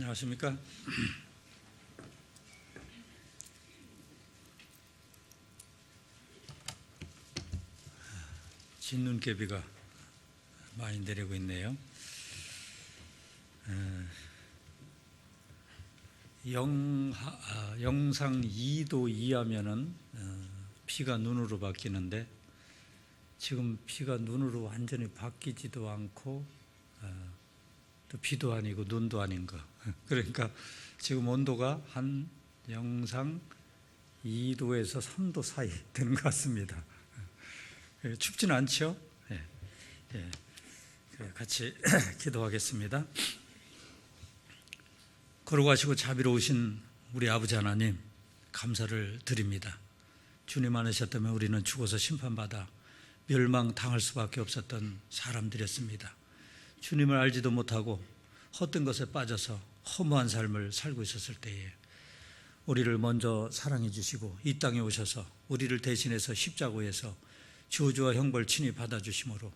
안녕하십니까? 진눈깨비가 많이 내리고 있네요. 영상 2도 이하면은 비가 눈으로 바뀌는데 지금 비가 눈으로 완전히 바뀌지도 않고 또 비도 아니고 눈도 아닌 거. 그러니까 지금 온도가 한 영상 2도에서 3도 사이 되는 것 같습니다. 춥지는 않죠? 예. 같이 기도하겠습니다. 걸어가시고 자비로우신 우리 아버지 하나님, 감사를 드립니다. 주님 안으셨다면 우리는 죽어서 심판받아 멸망당할 수밖에 없었던 사람들이었습니다. 주님을 알지도 못하고 헛된 것에 빠져서 허무한 삶을 살고 있었을 때에 우리를 먼저 사랑해 주시고 이 땅에 오셔서 우리를 대신해서 십자가에서 저주와 형벌 친히 받아주심으로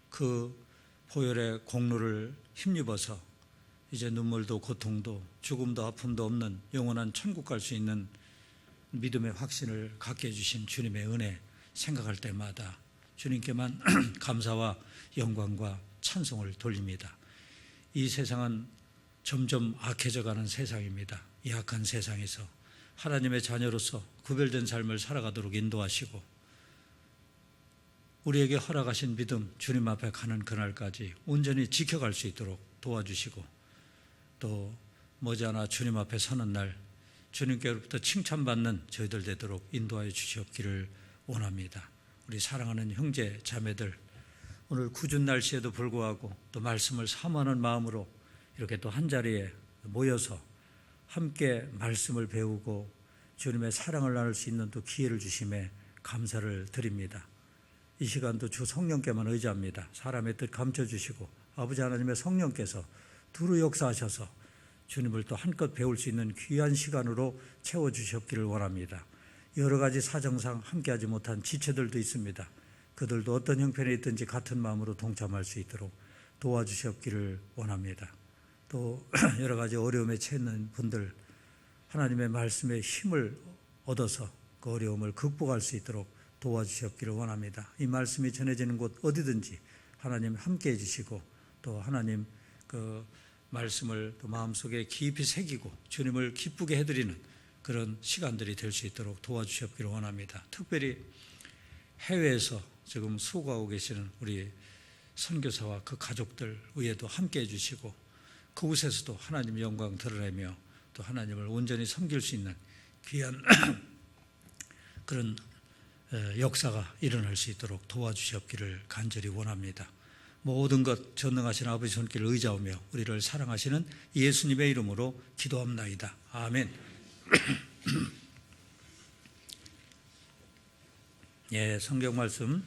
그 보혈의 공로를 힘입어서 이제 눈물도 고통도 죽음도 아픔도 없는 영원한 천국 갈 수 있는 믿음의 확신을 갖게 해주신 주님의 은혜 생각할 때마다 주님께만 감사와 영광과 찬송을 돌립니다. 이 세상은 점점 악해져가는 세상입니다. 이 악한 세상에서 하나님의 자녀로서 구별된 삶을 살아가도록 인도하시고 우리에게 허락하신 믿음 주님 앞에 가는 그날까지 온전히 지켜갈 수 있도록 도와주시고 또 머지않아 주님 앞에 서는 날 주님께로부터 칭찬받는 저희들 되도록 인도하여 주시옵기를 원합니다. 우리 사랑하는 형제 자매들, 오늘 궂은 날씨에도 불구하고 또 말씀을 사모하는 마음으로 이렇게 또 한자리에 모여서 함께 말씀을 배우고 주님의 사랑을 나눌 수 있는 또 기회를 주심에 감사를 드립니다. 이 시간도 주 성령께만 의지합니다. 사람의 뜻 감춰주시고 아버지 하나님의 성령께서 두루 역사하셔서 주님을 또 한껏 배울 수 있는 귀한 시간으로 채워주셨기를 원합니다. 여러 가지 사정상 함께하지 못한 지체들도 있습니다. 그들도 어떤 형편에 있든지 같은 마음으로 동참할 수 있도록 도와주셨기를 원합니다. 또 여러 가지 어려움에 처해 있는 분들 하나님의 말씀에 힘을 얻어서 그 어려움을 극복할 수 있도록 도와주셨기를 원합니다. 이 말씀이 전해지는 곳 어디든지 하나님 함께해 주시고 또 하나님 그 말씀을 또 마음속에 깊이 새기고 주님을 기쁘게 해드리는 그런 시간들이 될 수 있도록 도와주셨기를 원합니다. 특별히 해외에서 지금 수고하고 계시는 우리 선교사와 그 가족들 위에도 함께해 주시고 그곳에서도 하나님 영광 드러내며 또 하나님을 온전히 섬길 수 있는 귀한 그런 역사가 일어날 수 있도록 도와주셨기를 간절히 원합니다. 모든 것 전능하신 아버지 손길을 의지하며 우리를 사랑하시는 예수님의 이름으로 기도합나이다. 아멘. 예, 성경 말씀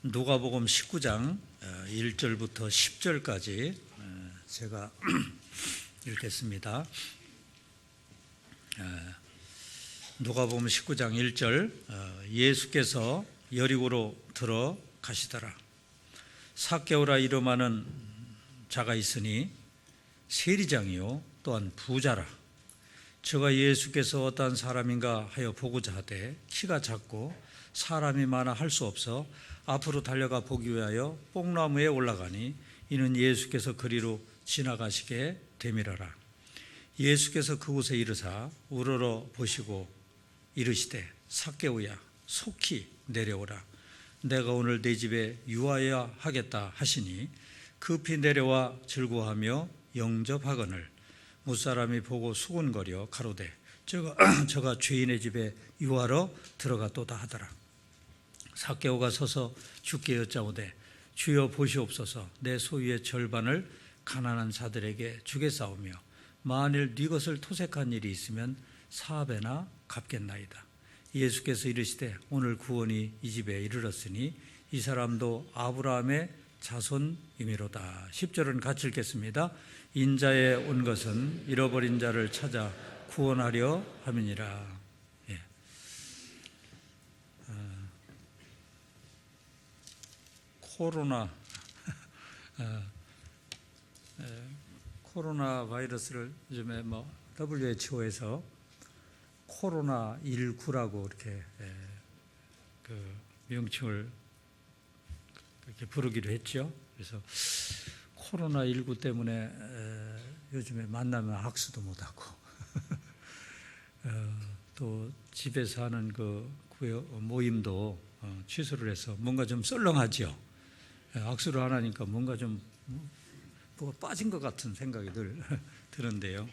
누가복음 19장 1절부터 10절까지 제가 읽겠습니다. 누가복음 19장 1절 예수께서 여리고로 들어가시더라. 삭개오라 이름하는 자가 있으니 세리장이요 또한 부자라. 저가 예수께서 어떠한 사람인가 하여 보고자 하되 키가 작고 사람이 많아 할 수 없어 앞으로 달려가 보기 위하여 뽕나무에 올라가니 이는 예수께서 그리로 지나가시게 되밀어라. 예수께서 그곳에 이르사 우러러 보시고 이르시되 삭개오야 속히 내려오라. 내가 오늘 내 집에 유하여야 하겠다 하시니 급히 내려와 즐거워하며 영접하거늘 무사람이 보고 수군거려 가로되 저가 죄인의 집에 유하러 들어갔도다 하더라. 삭개오가 서서 주께 여짜오되 주여 보시옵소서 내 소유의 절반을 가난한 자들에게 주겠사오며 만일 네 것을 토색한 일이 있으면 4배나 갚겠나이다. 예수께서 이르시되 오늘 구원이 이 집에 이르렀으니 이 사람도 아브라함의 자손이미로다. 10절은 같이 읽겠습니다. 인자에 온 것은 잃어버린 자를 찾아 구원하려 함이니라. 예. 코로나 바이러스를 요즘에 뭐 WHO에서 코로나 19라고 이렇게 그 명칭을 이렇게 부르기로 했죠. 그래서 코로나 19 때문에 요즘에 만나면 악수도 못 하고 또 집에서 하는 그 모임도 취소를 해서 뭔가 좀 썰렁하죠. 악수를 안 하니까 뭔가 좀 뭐가 빠진 것 같은 생각이 드는데요.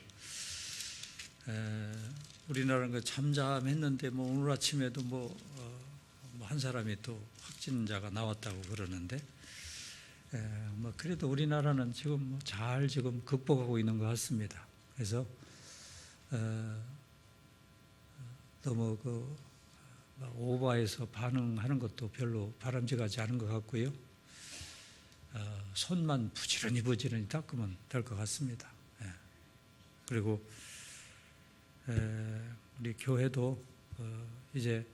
우리나라는 그 잠잠했는데 뭐 오늘 아침에도 한 사람이 또 확진자가 나왔다고 그러는데 뭐 그래도 우리나라는 지금 잘 지금 극복하고 있는 것 같습니다. 그래서 너무 그 오버해서 반응하는 것도 별로 바람직하지 않은 것 같고요. 손만 부지런히 닦으면 될 것 같습니다. 그리고 우리 교회도 이제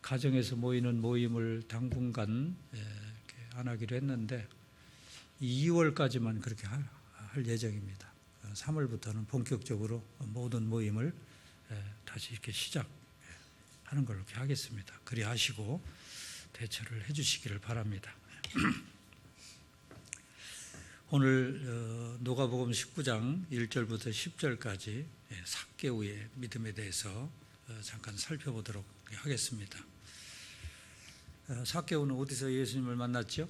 가정에서 모이는 모임을 당분간 이렇게 안 하기로 했는데 2월까지만 그렇게 할 예정입니다. 3월부터는 본격적으로 모든 모임을 다시 이렇게 시작하는 걸로 이렇게 하겠습니다. 그리 하시고 대처를 해주시기를 바랍니다. 오늘 누가복음 19장 1절부터 10절까지 삭개오의 믿음에 대해서 잠깐 살펴보도록 하겠습니다. 삭개오는 어디서 예수님을 만났죠?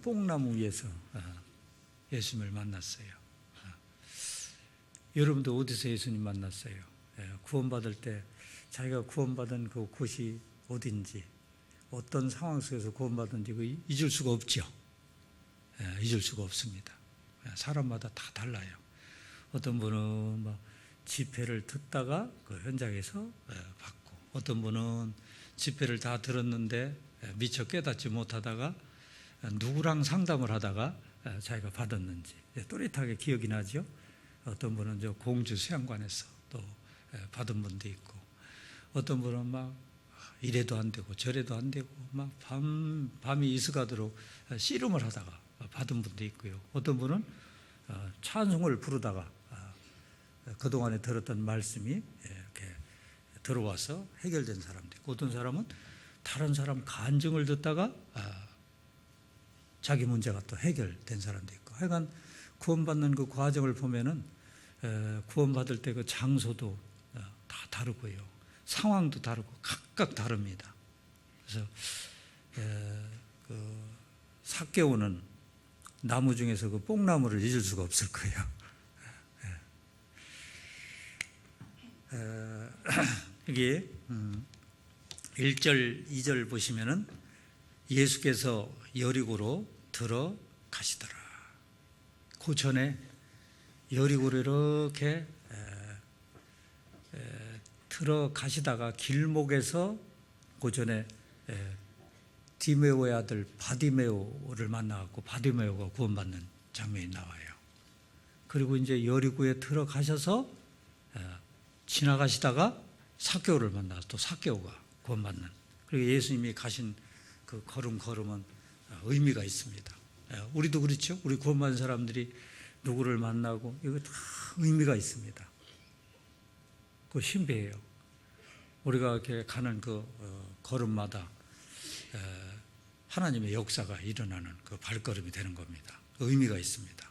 뽕나무 위에서 예수님을 만났어요. 여러분도 어디서 예수님 만났어요? 구원받을 때 자기가 구원받은 그 곳이 어딘지, 어떤 상황 속에서 구원받은지 잊을 수가 없죠. 잊을 수가 없습니다. 사람마다 다 달라요. 어떤 분은 집회를 듣다가 그 현장에서 받고, 어떤 분은 집회를 다 들었는데 미처 깨닫지 못하다가 누구랑 상담을 하다가 자기가 받았는지 또렷하게 기억이 나죠. 어떤 분은 저 공주 수양관에서 또 받은 분도 있고, 어떤 분은 막 이래도 안 되고 저래도 안 되고 막 밤이 이스가도록 씨름을 하다가 받은 분도 있고요. 어떤 분은 찬송을 부르다가 그동안에 들었던 말씀이 이렇게 들어와서 해결된 사람도 있고, 어떤 사람은 다른 사람 간증을 듣다가 자기 문제가 또 해결된 사람도 있고, 하여간 구원받는 그 과정을 보면은 구원받을 때 그 장소도 다 다르고요, 상황도 다르고 각각 다릅니다. 그래서 그 삭개오는 나무 중에서 그 뽕나무를 잊을 수가 없을 거예요. 여기 1절, 2절 보시면은 예수께서 여리고로 들어가시더라. 그 전에 여리고로 이렇게 들어가시다가 길목에서 그 전에 디메오의 아들 바디메오를 만나갖고 바디메오가 구원받는 장면이 나와요. 그리고 이제 여리고에 들어가셔서 지나가시다가 삭개오를 만나서 또 삭개오가 구원받는, 그리고 예수님이 가신 그 걸음은 의미가 있습니다. 우리도 그렇죠. 우리 구원받은 사람들이 누구를 만나고 이거 다 의미가 있습니다. 그 신비해요. 우리가 이렇게 가는 그 걸음마다 하나님의 역사가 일어나는 그 발걸음이 되는 겁니다. 의미가 있습니다.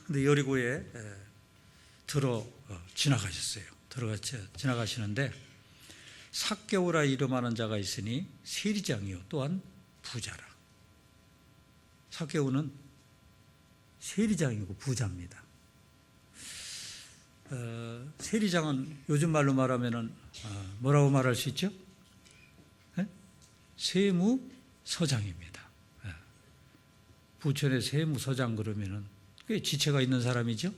그런데 여리고에 지나가셨어요. 지나가시는데 삭개오라 이름하는 자가 있으니 세리장이요 또한 부자라. 삭개오는 세리장이고 부자입니다. 세리장은 요즘 말로 말하면은 뭐라고 말할 수 있죠? 세무서장입니다. 부천의 세무서장 그러면은 꽤 지체가 있는 사람이죠.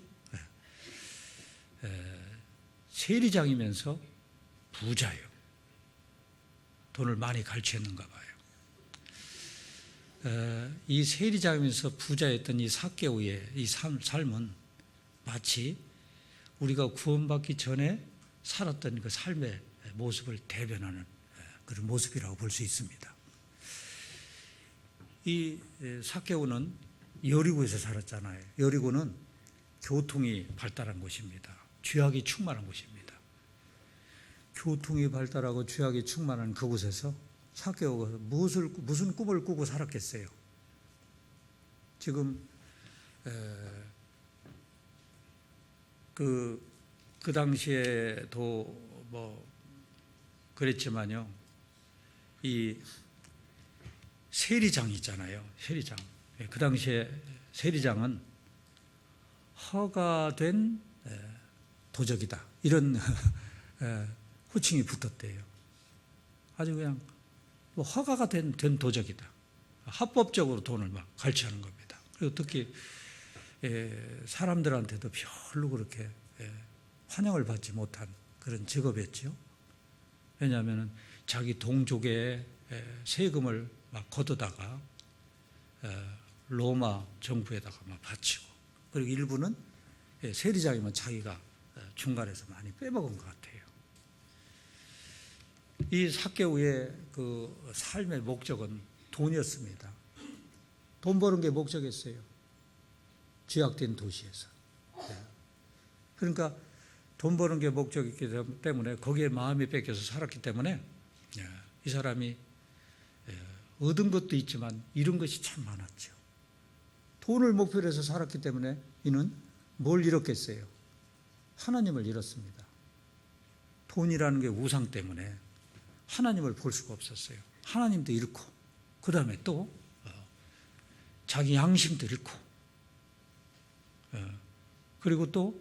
세리장이면서 부자예요. 돈을 많이 갈취했는가 봐요. 이 세리장이면서 부자였던 이 삭개오의 이 삶은 마치 우리가 구원받기 전에 살았던 그 삶의 모습을 대변하는 그런 모습이라고 볼 수 있습니다. 이 삭개오는 여리고에서 살았잖아요. 여리고는 교통이 발달한 곳입니다. 죄악이 충만한 곳입니다. 교통이 발달하고 죄악이 충만한 그곳에서 삭개오가 무슨 꿈을 꾸고 살았겠어요. 지금 그 당시에도 뭐 그랬지만요, 이 세리장 있잖아요. 세리장. 그 당시에 세리장은 허가된 도적이다, 이런 호칭이 붙었대요. 아주 그냥 뭐 허가가 된 도적이다. 합법적으로 돈을 막 갈취하는 겁니다. 그리고 특히 사람들한테도 별로 그렇게 환영을 받지 못한 그런 직업이었죠. 왜냐하면 자기 동족의 세금을 막 걷어다가 로마 정부에다가 막 바치고, 그리고 일부는 세리장이면 자기가 중간에서 많이 빼먹은 것 같아요. 이 삭개오의 그 삶의 목적은 돈이었습니다. 돈 버는 게 목적이었어요. 죄악된 도시에서. 그러니까 돈 버는 게 목적이기 때문에 거기에 마음이 뺏겨서 살았기 때문에 이 사람이 얻은 것도 있지만 잃은 것이 참 많았죠. 돈을 목표로 해서 살았기 때문에 이는 뭘 잃었겠어요? 하나님을 잃었습니다. 돈이라는 게 우상 때문에 하나님을 볼 수가 없었어요. 하나님도 잃고, 그 다음에 또 자기 양심도 잃고, 그리고 또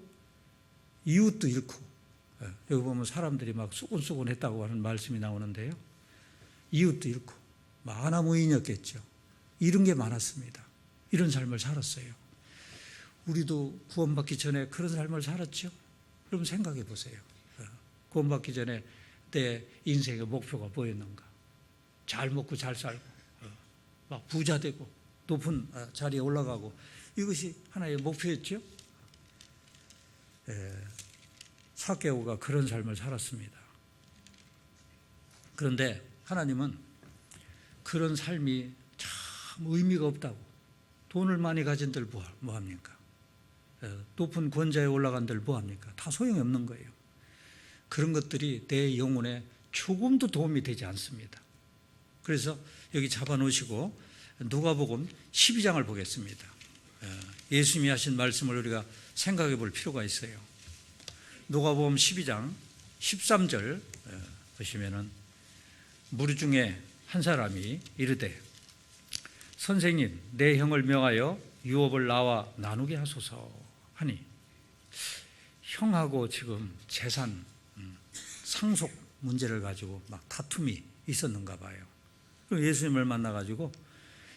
이웃도 잃고, 여기 보면 사람들이 막 수곤수곤했다고 하는 말씀이 나오는데요, 이웃도 잃고 만화무인이었겠죠. 잃은 게 많았습니다. 이런 삶을 살았어요. 우리도 구원받기 전에 그런 삶을 살았죠. 그럼 생각해 보세요. 구원받기 전에 내 인생의 목표가 뭐였는가? 잘 먹고 잘 살고, 막 부자 되고 높은 자리에 올라가고, 이것이 하나의 목표였죠. 삭개오가 그런 삶을 살았습니다. 그런데 하나님은 그런 삶이 참 의미가 없다고, 돈을 많이 가진들 뭐합니까? 높은 권좌에 올라간들 뭐합니까? 다 소용이 없는 거예요. 그런 것들이 내 영혼에 조금도 도움이 되지 않습니다. 그래서 여기 잡아놓으시고 누가복음 12장을 보겠습니다. 예수님이 하신 말씀을 우리가 생각해 볼 필요가 있어요. 누가복음 12장 13절 보시면은, 무리 중에 한 사람이 이르되 선생님, 내 형을 명하여 유업을 나와 나누게 하소서 하니, 형하고 지금 재산 상속 문제를 가지고 막 다툼이 있었는가 봐요. 그럼 예수님을 만나가지고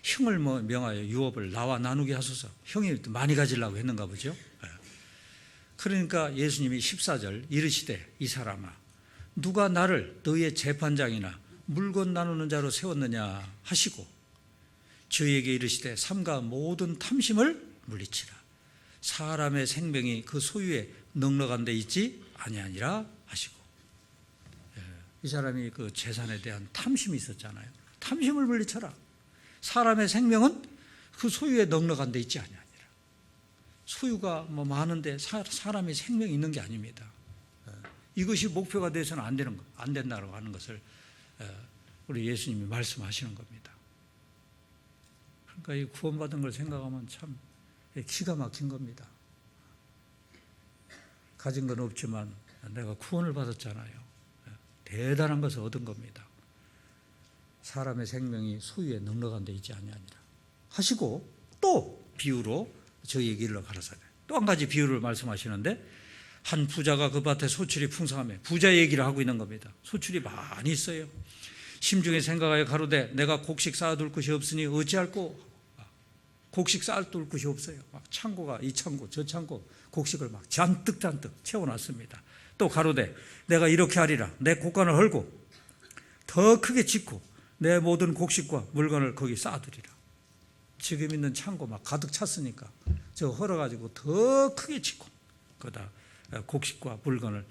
형을 명하여 유업을 나와 나누게 하소서, 형이 많이 가지려고 했는가 보죠. 그러니까 예수님이 14절 이르시되 이 사람아, 누가 나를 너희의 재판장이나 물건 나누는 자로 세웠느냐 하시고, 저희에게 이르시되 삼가 모든 탐심을 물리치라. 사람의 생명이 그 소유에 넉넉한 데 있지 아니하니라 하시고. 이 사람이 그 재산에 대한 탐심이 있었잖아요. 탐심을 물리쳐라. 사람의 생명은 그 소유에 넉넉한 데 있지 아니하니라. 소유가 뭐 많은데 사람이 생명이 있는 게 아닙니다. 이것이 목표가 돼서는 안 된다고 하는 것을 우리 예수님이 말씀하시는 겁니다. 그러니까 이 구원받은 걸 생각하면 참 기가 막힌 겁니다. 가진 건 없지만 내가 구원을 받았잖아요. 대단한 것을 얻은 겁니다. 사람의 생명이 소유에 넉넉한 데 있지 아니하니라 하시고, 또 비유로 저희에게 일러 가라사대, 또 한 가지 비유를 말씀하시는데, 한 부자가 그 밭에 소출이 풍성하며, 부자 얘기를 하고 있는 겁니다. 소출이 많이 있어요. 심중에 생각하여 가로되 내가 곡식 쌓아둘 것이 없으니 어찌할꼬. 곡식 쌓아둘 것이 없어요. 막 창고가 이 창고 저 창고 곡식을 막 잔뜩 채워놨습니다. 또 가로되 내가 이렇게 하리라. 내 곡간을 헐고 더 크게 짓고 내 모든 곡식과 물건을 거기 쌓아두리라. 지금 있는 창고 막 가득 찼으니까 저 헐어가지고 더 크게 짓고 거기다 곡식과 물건을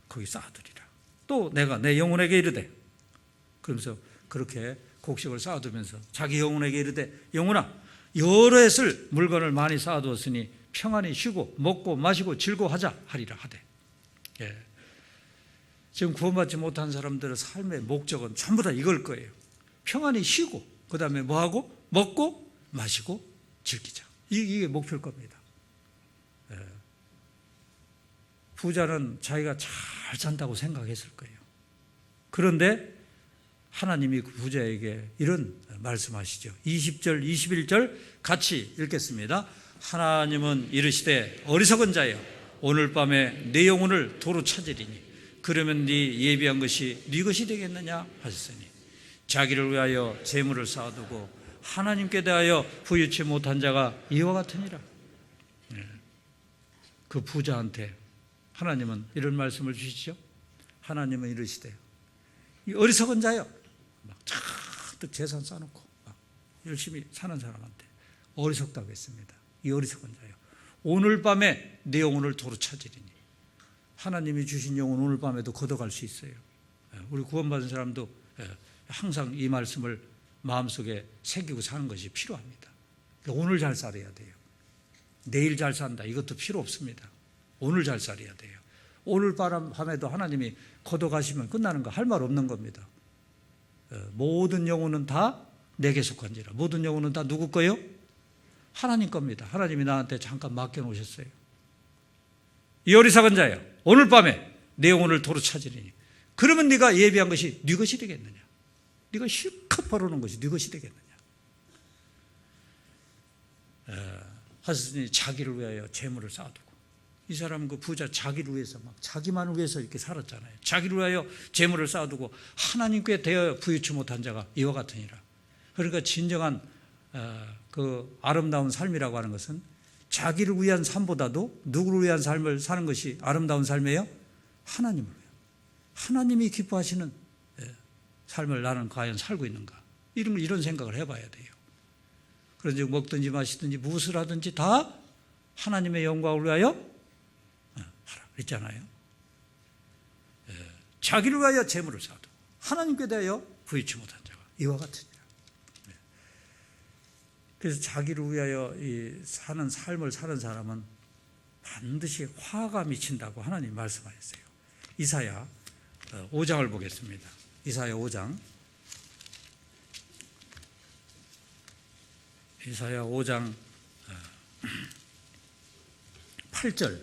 거기 쌓아두리라. 또 내가 내 영혼에게 이르되, 그러면서 그렇게 곡식을 쌓아두면서 자기 영혼에게 이르되, 영혼아 여러 해을 물건을 많이 쌓아두었으니 평안히 쉬고 먹고 마시고 즐거워하자 하리라 하되. 예. 지금 구원받지 못한 사람들의 삶의 목적은 전부 다 이걸 거예요. 평안히 쉬고 그 다음에 뭐하고? 먹고 마시고 즐기자. 이게 목표일 겁니다. 예. 부자는 자기가 잘 산다고 생각했을 거예요. 그런데 하나님이 그 부자에게 이런 말씀하시죠. 20절 21절 같이 읽겠습니다. 하나님은 이르시되 어리석은 자여 오늘 밤에 내 영혼을 도로 찾으리니 그러면 네 예비한 것이 네 것이 되겠느냐 하셨으니 자기를 위하여 재물을 쌓아두고 하나님께 대하여 부유치 못한 자가 이와 같으니라. 그 부자한테 하나님은 이런 말씀을 주시죠. 하나님은 이르시되 이 어리석은 자여 막 잔뜩 재산 쌓아놓고 막 열심히 사는 사람한테 어리석다고 했습니다. 이 어리석은 자여 오늘 밤에 내 영혼을 도로 찾으리니 하나님이 주신 영혼 오늘 밤에도 걷어갈 수 있어요. 우리 구원받은 사람도 항상 이 말씀을 마음속에 새기고 사는 것이 필요합니다. 오늘 잘 살아야 돼요. 내일 잘 산다 이것도 필요 없습니다. 오늘 잘 살아야 돼요. 오늘 밤에도 하나님이 걷어가시면 끝나는 거 할 말 없는 겁니다. 모든 영혼은 다 내게 속한지라. 모든 영혼은 다 누구 거요? 하나님 겁니다. 하나님이 나한테 잠깐 맡겨놓으셨어요. 이 어리석은 자야 오늘 밤에 내 영혼을 도로 찾으리니 그러면 네가 예비한 것이 네 것이 되겠느냐. 네가 실컷 벌어놓은 것이 네 것이 되겠느냐. 하셨으니 자기를 위하여 재물을 쌓아두고 이 사람은 그 부자 자기를 위해서 막 자기만을 위해서 이렇게 살았잖아요. 자기를 위하여 재물을 쌓아두고 하나님께 대하여 부유치 못한 자가 이와 같으니라. 그러니까 진정한 그 아름다운 삶이라고 하는 것은 자기를 위한 삶보다도 누구를 위한 삶을 사는 것이 아름다운 삶이에요? 하나님을 위하여. 하나님이 기뻐하시는 삶을 나는 과연 살고 있는가? 이런 생각을 해봐야 돼요. 그런즉 먹든지 마시든지 무엇을 하든지 다 하나님의 영광을 위하여 하라 그랬잖아요. 자기를 위하여 재물을 쌓아도 하나님께 대하여 부유치 못한 자가 이와 같으니라. 그래서 자기를 위하여 사는 삶을 사는 사람은 반드시 화가 미친다고 하나님 말씀하셨어요. 이사야 5장을 보겠습니다. 이사야 5장. 이사야 5장 8절.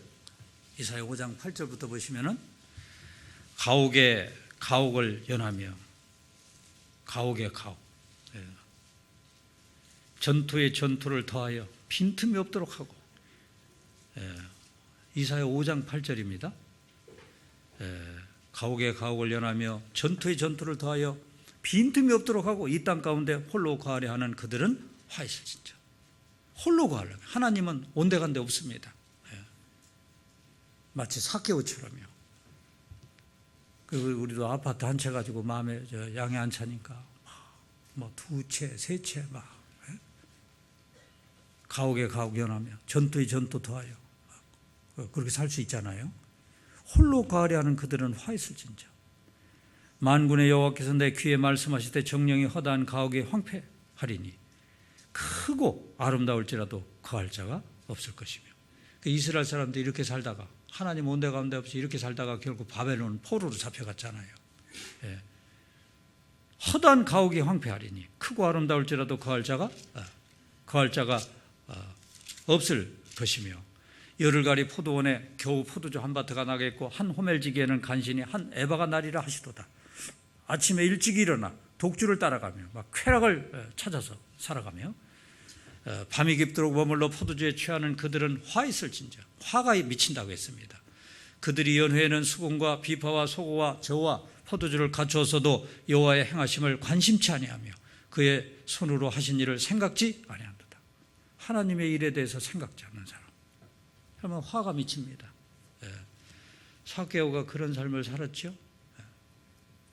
이사야 5장 8절부터 보시면은 가옥에 가옥을 연하며 가옥에 가옥. 전투에 전투를 더하여 빈틈이 없도록 하고. 이사야 5장 8절입니다. 가옥에 가옥을 연하며 전투에 전투를 더하여 빈틈이 없도록 하고 이 땅 가운데 홀로 거하려 하는 그들은 화 있을진저. 홀로 거하려. 하나님은 온데간데 없습니다. 마치 삭개오처럼요. 그리고 우리도 아파트 한 채 가지고 마음에 양에 안 차니까 뭐 두 채, 세 채 막 가옥에 가옥 연하며 전투에 전투 더하여 그렇게 살 수 있잖아요. 홀로 거하려 하는 그들은 화 있을진저. 만군의 여호와께서 내 귀에 말씀하실 때 정령이 허다한 가옥에 황폐하리니 크고 아름다울지라도 거할 자가 없을 것이며. 이스라엘 사람들이 이렇게 살다가 하나님 온데 가운데 없이 이렇게 살다가 결국 바벨론 포로로 잡혀갔잖아요. 허다한 가옥이 황폐하리니 크고 아름다울지라도 거할 자가 없을 것이며 열흘가리 포도원에 겨우 포도주 한 바트가 나겠고 한 호멜지기에는 간신히 한 에바가 나리라 하시도다. 아침에 일찍 일어나 독주를 따라가며 막 쾌락을 찾아서 살아가며 밤이 깊도록 머물러 포도주에 취하는 그들은 화 있을진저. 화가 미친다고 했습니다. 그들이 연회에는 수금과 비파와 소고와 저와 포도주를 갖추었어도 여호와의 행하심을 관심치 아니하며 그의 손으로 하신 일을 생각지 아니한다. 하나님의 일에 대해서 생각지 않는 사람. 그러면 화가 미칩니다. 삭개오가 그런 삶을 살았죠.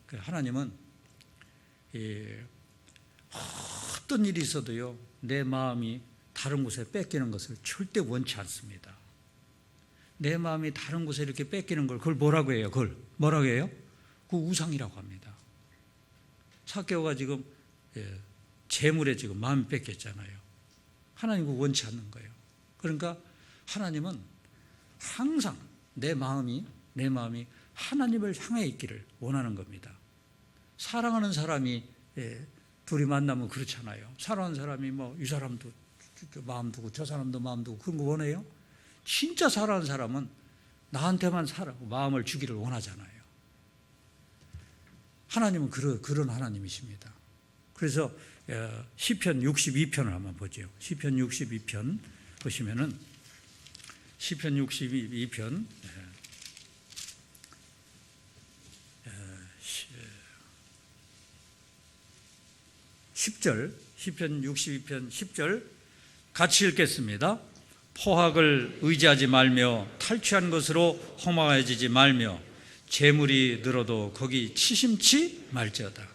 하나님은 어떤 일이 있어도요 내 마음이 다른 곳에 뺏기는 것을 절대 원치 않습니다. 내 마음이 다른 곳에 이렇게 뺏기는 걸 그걸 뭐라고 해요? 그걸 뭐라고 해요? 그 우상이라고 합니다. 삭개오가 지금 재물에 지금 마음이 뺏겼잖아요. 하나님은 원치 않는 거예요. 그러니까 하나님은 항상 내 마음이 하나님을 향해 있기를 원하는 겁니다. 사랑하는 사람이 둘이 만나면 그렇잖아요. 사랑하는 사람이 이 사람도 마음 두고 저 사람도 마음 두고 그런 거 원해요? 진짜 사랑하는 사람은 나한테만 마음을 주기를 원하잖아요. 하나님은 그런 하나님이십니다. 그래서 시편 62편을 한번 보죠. 시편 62편 보시면은 시편 62편 10절, 시편 62편 10절 같이 읽겠습니다. 포학을 의지하지 말며 탈취한 것으로 허망해지지 말며 재물이 늘어도 거기 치심치 말지어다.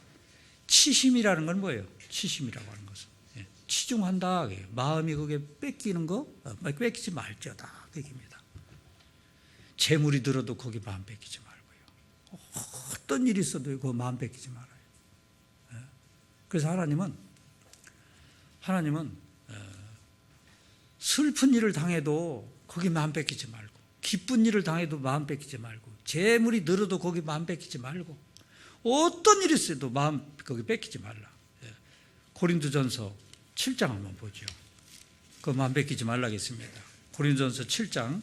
치심이라는 건 뭐예요? 치심이라고 하는 것은 치중한다. 마음이 그게 뺏기는 거 뺏기지 말지어다. 그 얘기입니다. 재물이 들어도 거기 마음 뺏기지 말고요. 어떤 일이 있어도 그 마음 뺏기지 말아요. 그래서 하나님은 슬픈 일을 당해도 거기 마음 뺏기지 말고, 기쁜 일을 당해도 마음 뺏기지 말고, 재물이 늘어도 거기 마음 뺏기지 말고, 어떤 일이 있어도 마음 거기 뺏기지 말라. 고린도전서 7장 한번 보죠. 그 마음 뺏기지 말라겠습니다. 고린도전서 7장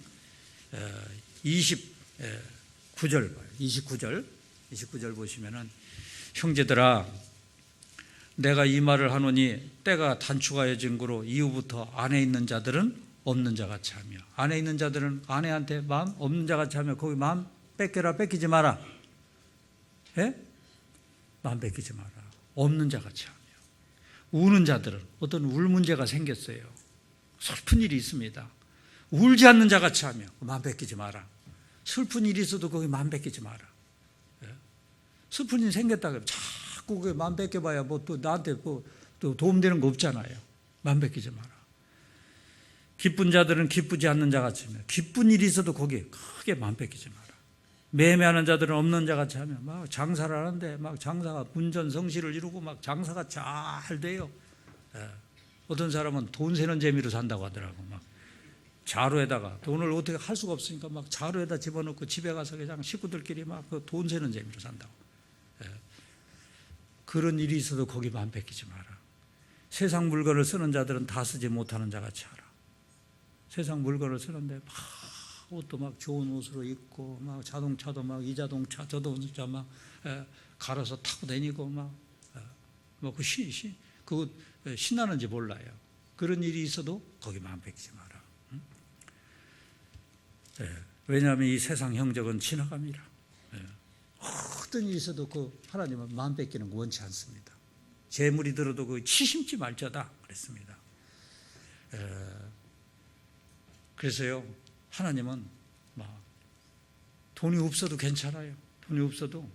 29절 봐요. 29절 보시면은 형제들아 내가 이 말을 하노니 때가 단축하여진 거로 이후부터 안에 있는 자들은 없는 자같이 하며 안에 있는 자들은 아내한테 마음 없는 자같이 하며 거기 마음 뺏겨라 뺏기지 마라. 예? 마음 뺏기지 마라. 없는 자같이 하며 우는 자들은 어떤 울 문제가 생겼어요. 슬픈 일이 있습니다. 울지 않는 자같이 하며 마음 뺏기지 마라. 슬픈 일이 있어도 거기 마음 뺏기지 마라. 예? 슬픈 일이 생겼다 그러면 자꾸 그 마음 뺏겨봐야 또 나한테 또 도움되는 거 없잖아요. 마음 뺏기지 마라. 기쁜 자들은 기쁘지 않는 자같이 하며 기쁜 일이 있어도 거기에 크게 마음 뺏기지 마라. 매매하는 자들은 없는 자같이 하며 막 장사를 하는데 막 장사가 분전성시를 이루고 막 장사가 잘 돼요. 예. 어떤 사람은 돈 세는 재미로 산다고 하더라고. 막 자루에다가 돈을 어떻게 할 수가 없으니까 막 자루에다 집어넣고 집에 가서 그냥 식구들끼리 막 그 돈 세는 재미로 산다고. 예. 그런 일이 있어도 거기 마음 뺏기지 마라. 세상 물건을 쓰는 자들은 다 쓰지 못하는 자같이 하라. 세상 물건을 쓰는데 막 옷도 막 좋은 옷으로 입고 막 자동차도 막 이 자동차 저 자동차 막 갈아서 타고 다니고 그 신나는지 몰라요. 그런 일이 있어도 거기 마음 뺏기지 마라. 왜냐하면 이 세상 형적은 지나갑니다. 어떤 일이 있어도 그 하나님은 마음 뺏기는 거 원치 않습니다. 재물이 들어도 그 치심지 말자다 그랬습니다. 그래서요 하나님은 돈이 없어도 괜찮아요. 돈이 없어도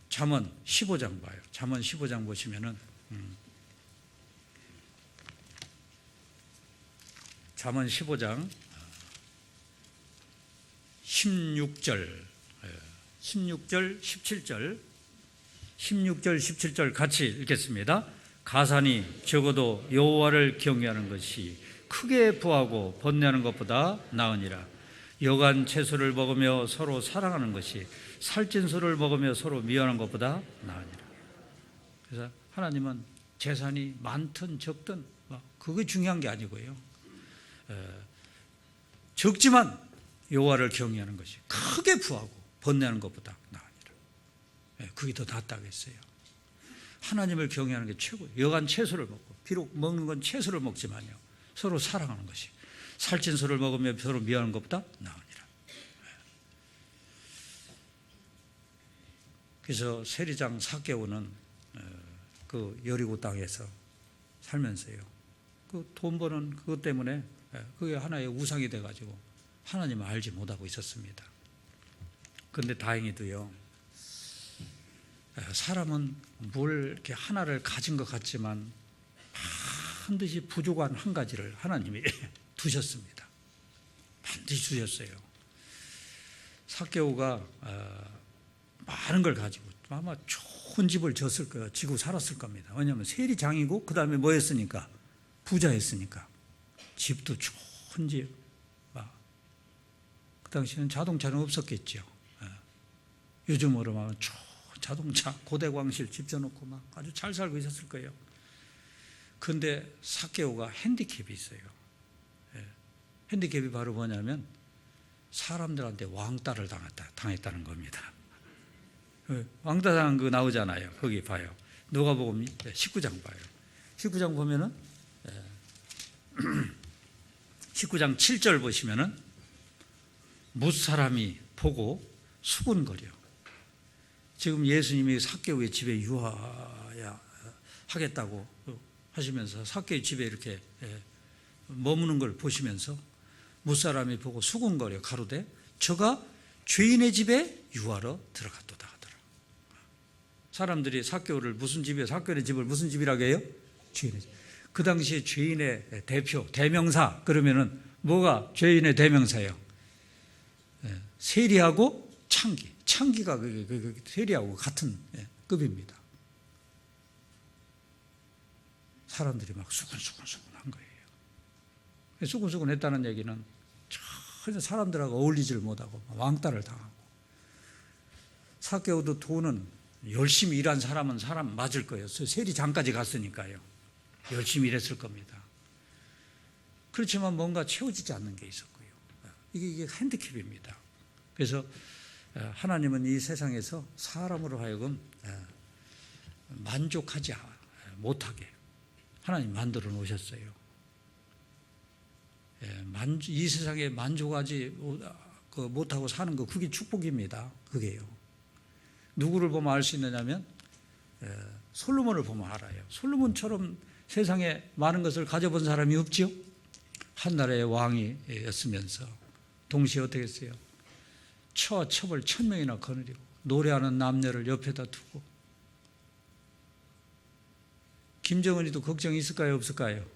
잠언 15장 봐요. 잠언 15장 보시면은 잠언 15장 16절 17절 17절 같이 읽겠습니다. 가산이 적어도 여호와를 경외하는 것이 크게 부하고 번뇌하는 것보다 나으니라. 여간 채소를 먹으며 서로 사랑하는 것이 살찐 소를 먹으며 서로 미워하는 것보다 나으니라. 그래서 하나님은 재산이 많든 적든 그게 중요한 게 아니고요. 적지만 여호와를 경외하는 것이 크게 부하고 번뇌하는 것보다 나으니라. 그게 더 낫다겠어요. 하나님을 경외하는 게 최고예요. 여간 채소를 먹고 비록 먹는 건 채소를 먹지만요. 서로 사랑하는 것이 살찐 소를 먹으며 서로 미워하는 것보다 나으니라. 그래서 세리장 삭개오는 그 여리고 땅에서 살면서요. 그 돈 버는 그것 때문에 그게 하나의 우상이 돼가지고 하나님을 알지 못하고 있었습니다. 그런데 다행히도요. 사람은 뭘 이렇게 하나를 가진 것 같지만 반드시 부족한 한 가지를 하나님이 두셨습니다. 반드시 주셨어요. 삭개오가 많은 걸 가지고 아마 좋은 집을 지고 살았을 겁니다. 왜냐하면 세리장이고 그 다음에 뭐 했으니까 부자였으니까 집도 좋은 집. 그 당시에는 자동차는 없었겠죠. 요즘으로 막 자동차 고대광실 집 져놓고 막 아주 잘 살고 있었을 거예요. 그런데 삭개오가 핸디캡이 있어요. 핸디캡이 바로 뭐냐면 사람들한테 왕따를 당했다는 겁니다. 왕따 당한 거 나오잖아요. 거기 봐요. 누가복음 19장 봐요. 19장 보면은 19장 7절 보시면은 무사람이 보고 수군거려. 지금 예수님이 삭개오의 집에 유하야 하겠다고 하시면서 삭개오의 집에 이렇게 머무는 걸 보시면서 무사람이 보고 수군거려 가로되 저가 죄인의 집에 유하러 들어갔도다 하더라. 사람들이 삭개오를 무슨 집이에요? 삭개오의 집을 무슨 집이라고 해요? 죄인의 집. 그 당시에 죄인의 대표, 대명사 그러면은 뭐가 죄인의 대명사예요? 세리하고 창기. 창기가 세리하고 같은 급입니다. 사람들이 막 수군수군한 거예요. 수군수군했다는 얘기는 전혀 사람들하고 어울리지를 못하고 왕따를 당하고. 삭개오도 돈은 열심히 일한 사람은 사람 맞을 거예요. 세리장까지 갔으니까요. 열심히 일했을 겁니다. 그렇지만 뭔가 채워지지 않는 게 있었고요. 이게 핸디캡입니다. 그래서 하나님은 이 세상에서 사람으로 하여금 만족하지 못하게 하나님 만들어 놓으셨어요. 이 세상에 만족하지 못하고 사는 거 그게 축복입니다. 그게요. 누구를 보면 알 수 있느냐면 솔로몬을 보면 알아요. 솔로몬처럼 세상에 많은 것을 가져본 사람이 없지요. 한 나라의 왕이었으면서 동시에 어떻게 했어요? 첩을 1000명이나 거느리고 노래하는 남녀를 옆에다 두고. 김정은이도 걱정이 있을까요? 없을까요?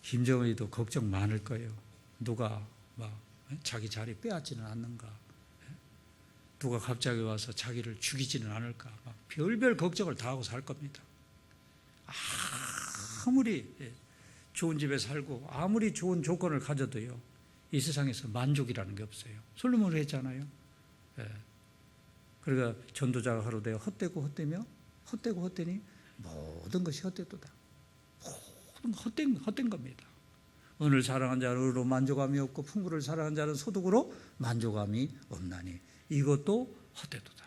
김정은이도 걱정 많을 거예요. 누가 막 자기 자리 빼앗지는 않는가? 누가 갑자기 와서 자기를 죽이지는 않을까? 막 별별 걱정을 다 하고 살 겁니다. 아무리 좋은 집에 살고 아무리 좋은 조건을 가져도요. 이 세상에서 만족이라는 게 없어요. 솔로몬을 했잖아요. 그러니까 전도자가 가로되 헛되고 헛되며 헛되고 헛되니 모든 것이 헛되도다. 모든 헛된 겁니다. 은을 사랑한 자는 은으로 만족함이 없고 풍부를 사랑한 자는 소득으로 만족함이 없나니 이것도 헛되도다.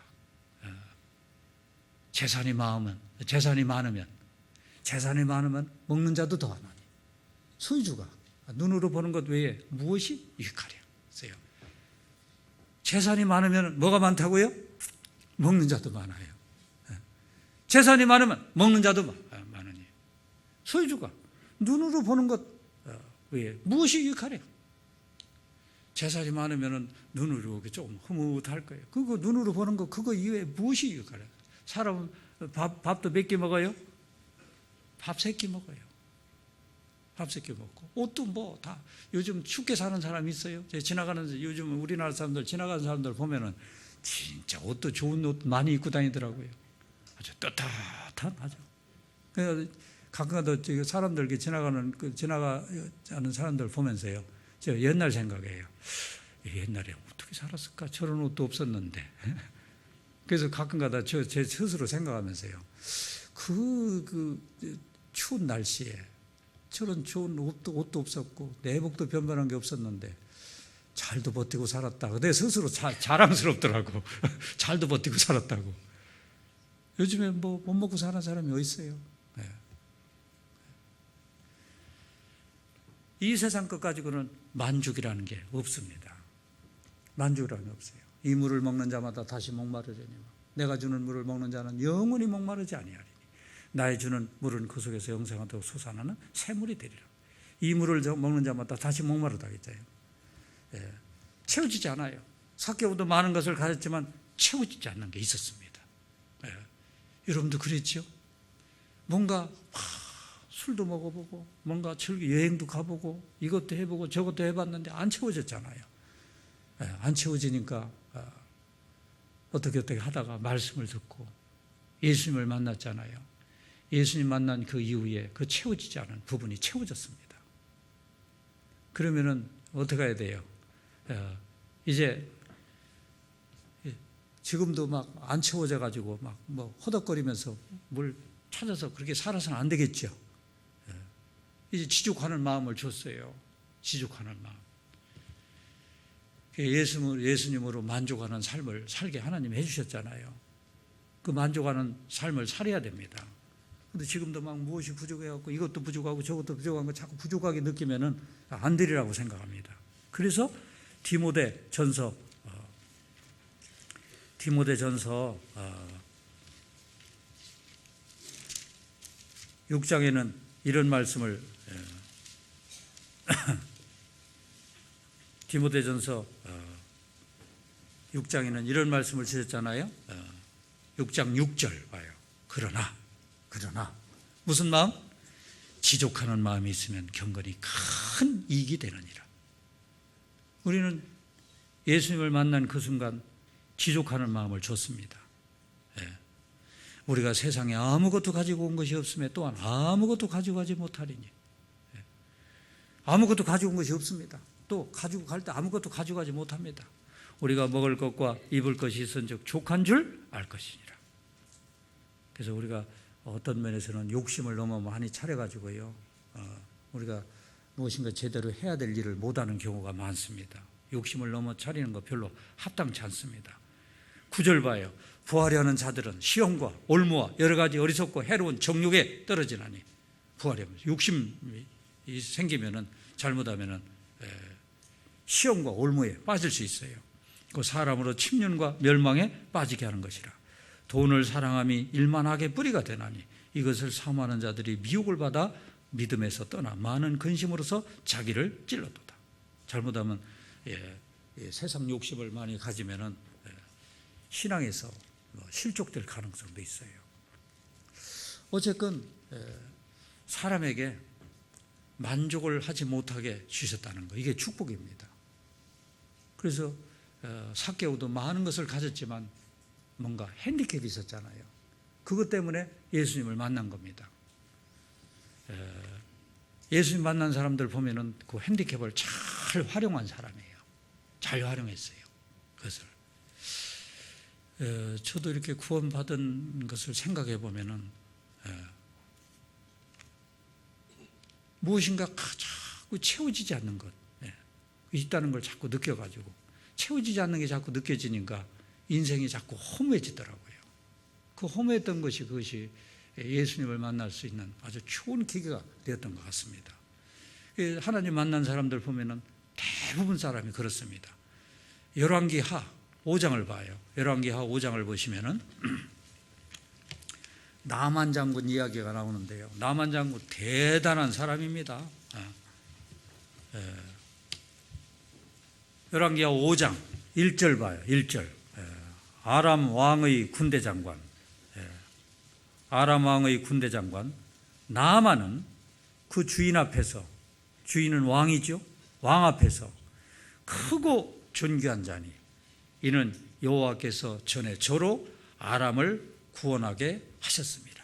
재산이 많으면 먹는 자도 더하나니 소유주가 눈으로 보는 것 외에 무엇이 유익하랴. 재산이 많으면 뭐가 많다고요? 먹는 자도 많아요. 재산이 많으면 먹는 자도 많으니 소유주가 눈으로 보는 것 외에 무엇이 유익하랴. 재산이 많으면 눈으로 조금 흐뭇할 거예요. 그거 눈으로 보는 거 그거 이외에 무엇이 유익하랴. 사람은 밥도 몇 끼 먹어요? 밥 3끼 먹어요. 밥 3끼 먹고 옷도 뭐 다 요즘 춥게 사는 사람이 있어요. 요즘 우리나라 사람들 지나가는 사람들 보면은 진짜 옷도 좋은 옷 많이 입고 다니더라고요. 아주 떳떳한 아주. 그래서 가끔가다 사람들 지나가는 사람들 보면서요. 저 옛날 생각해요. 옛날에 어떻게 살았을까? 저런 옷도 없었는데. 그래서 가끔가다 제 스스로 생각하면서요. 그 추운 날씨에 저런 좋은 옷도 없었고 내복도 변변한 게 없었는데 잘도 버티고 살았다. 내 스스로 자랑스럽더라고. 잘도 버티고 살았다고. 요즘에 뭐 못 먹고 사는 사람이 어디 있어요? 네. 이 세상 것 가지고는 만족이라는 게 없습니다. 만족이라는 게 없어요. 이 물을 먹는 자마다 다시 목마르려니와 내가 주는 물을 먹는 자는 영원히 목마르지 아니하리니 나의 주는 물은 그 속에서 영생하도록 솟아나는 샘물이 되리라. 이 물을 먹는 자마다 다시 목마르다 했잖아요. 채워지지 않아요. 삭개오도 많은 것을 가졌지만 채워지지 않는 게 있었습니다. 여러분도 그랬죠? 뭔가 술도 먹어보고 뭔가 여행도 가보고 이것도 해보고 저것도 해봤는데 안 채워졌잖아요. 안 채워지니까 어떻게 하다가 말씀을 듣고 예수님을 만났잖아요. 예수님 만난 그 이후에 그 채워지지 않은 부분이 채워졌습니다. 그러면은 어떻게 해야 돼요? 이제 지금도 막 안 채워져 가지고 막 뭐 허덕거리면서 뭘 찾아서 그렇게 살아서는 안 되겠죠. 이제 지족하는 마음을 줬어요. 지족하는 마음. 예수님으로 만족하는 삶을 살게 하나님 해주셨잖아요. 그 만족하는 삶을 살아야 됩니다. 근데 지금도 막 무엇이 부족해갖고 이것도 부족하고 저것도 부족한 거 자꾸 부족하게 느끼면은 안 되리라고 생각합니다. 그래서 디모데전서 6장에는 이런 말씀을 디모데전서 6장에는 이런 말씀을 주셨잖아요. 6장 6절 봐요. 그러나 무슨 마음? 지족하는 마음이 있으면 경건이 큰 이익이 되느니라. 우리는 예수님을 만난 그 순간 지족하는 마음을 줬습니다. 우리가 세상에 아무것도 가지고 온 것이 없음에 또한 아무것도 가지고 가지 못하리니. 아무것도 가지고 온 것이 없습니다. 또 가지고 갈 때 아무것도 가져가지 못합니다. 우리가 먹을 것과 입을 것이 있은즉 족한 줄 알 것이니라. 그래서 우리가 어떤 면에서는 욕심을 너무 많이 차려가지고요, 우리가 무엇인가 제대로 해야 될 일을 못하는 경우가 많습니다. 욕심을 너무 차리는 거 별로 합당치 않습니다. 9절 봐요. 부하려 하는 자들은 시험과 올무와 여러 가지 어리석고 해로운 정욕에 떨어지나니. 부하려면 욕심이 생기면은 잘못하면은 시험과 올무에 빠질 수 있어요. 그 사람으로 침륜과 멸망에 빠지게 하는 것이라. 돈을 사랑함이 일만하게 뿌리가 되나니 이것을 사모하는 자들이 미혹을 받아 믿음에서 떠나 많은 근심으로서 자기를 찔렀도다. 잘못하면 세상 욕심을 많이 가지면은 신앙에서 실족될 가능성도 있어요. 어쨌건 사람에게 만족을 하지 못하게 주셨다는 거, 이게 축복입니다. 그래서 삭개오도 많은 것을 가졌지만 뭔가 핸디캡이 있었잖아요. 그것 때문에 예수님을 만난 겁니다. 예수님 만난 사람들 보면은 그 핸디캡을 잘 활용한 사람이에요. 잘 활용했어요. 그것을. 저도 이렇게 구원받은 것을 생각해 보면은 무엇인가 자꾸 채워지지 않는 것 있다는 걸 자꾸 느껴가지고, 채워지지 않는 게 자꾸 느껴지니까 인생이 자꾸 허무해지더라고요. 그 허무했던 것이 그것이 예수님을 만날 수 있는 아주 좋은 기회가 되었던 것 같습니다. 하나님 만난 사람들 보면은 대부분 사람이 그렇습니다. 열왕기하 5장을 봐요. 열왕기하 5장을 보시면은 나만 장군 이야기가 나오는데요. 나만 장군 대단한 사람입니다. 열왕기하 5장 1절 봐요. 1절. 아람 왕의 군대 장관. 아람 왕의 군대 장관 나아만은 그 주인 앞에서, 주인은 왕이죠. 왕 앞에서 크고 존귀한 자니 이는 여호와께서 전에 저로 아람을 구원하게 하셨습니다.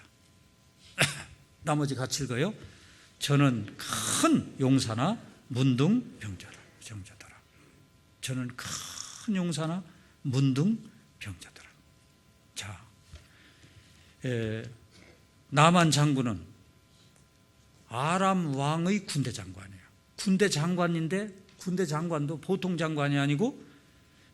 나머지 같이 읽어요. 저는 큰 용사나 문둥 병자더라. 저는 큰 용사나 문둥 병자더라. 자, 나만 장군은 아람 왕의 군대 장관이에요. 군대 장관인데 군대 장관도 보통 장관이 아니고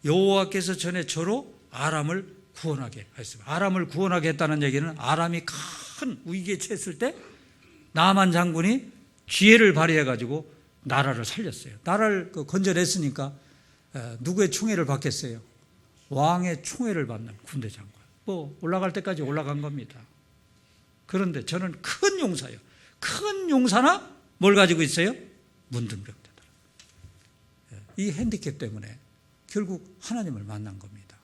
여호와께서 전에 저로 아람을 구원하게 했습니다. 아람을 구원하게 했다는 얘기는 아람이 큰 위기에 처했을 때 나만 장군이 지혜를 발휘해 가지고 나라를 살렸어요. 나라를 건져냈으니까 누구의 총애를 받겠어요? 왕의 총애를 받는 군대 장관. 뭐 올라갈 때까지 올라간 겁니다. 그런데 저는 큰 용사요. 큰 용사나 뭘 가지고 있어요? 문둥병자들. 이 핸디캡 때문에 결국 하나님을 만난 겁니다.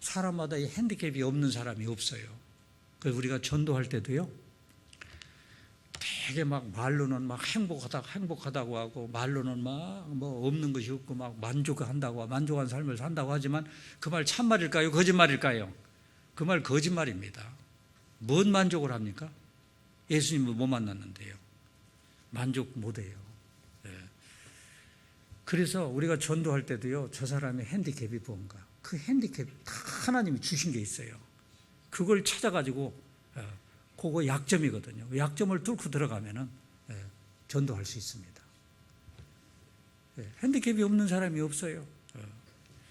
사람마다 이 핸디캡이 없는 사람이 없어요. 그래서 우리가 전도할 때도요, 되게 막 말로는 막 행복하다고 하고, 말로는 막 뭐 없는 것이 없고 막 만족한다고, 만족한 삶을 산다고 하지만 그 말 참말일까요? 거짓말일까요? 그 말 거짓말입니다. 뭔 만족을 합니까? 예수님을 못 만났는데요. 만족 못해요. 그래서 우리가 전도할 때도요, 저 사람의 핸디캡이 뭔가, 그 핸디캡 다 하나님이 주신 게 있어요. 그걸 찾아가지고 그거 약점이거든요. 약점을 뚫고 들어가면은 전도할 수 있습니다. 핸디캡이 없는 사람이 없어요.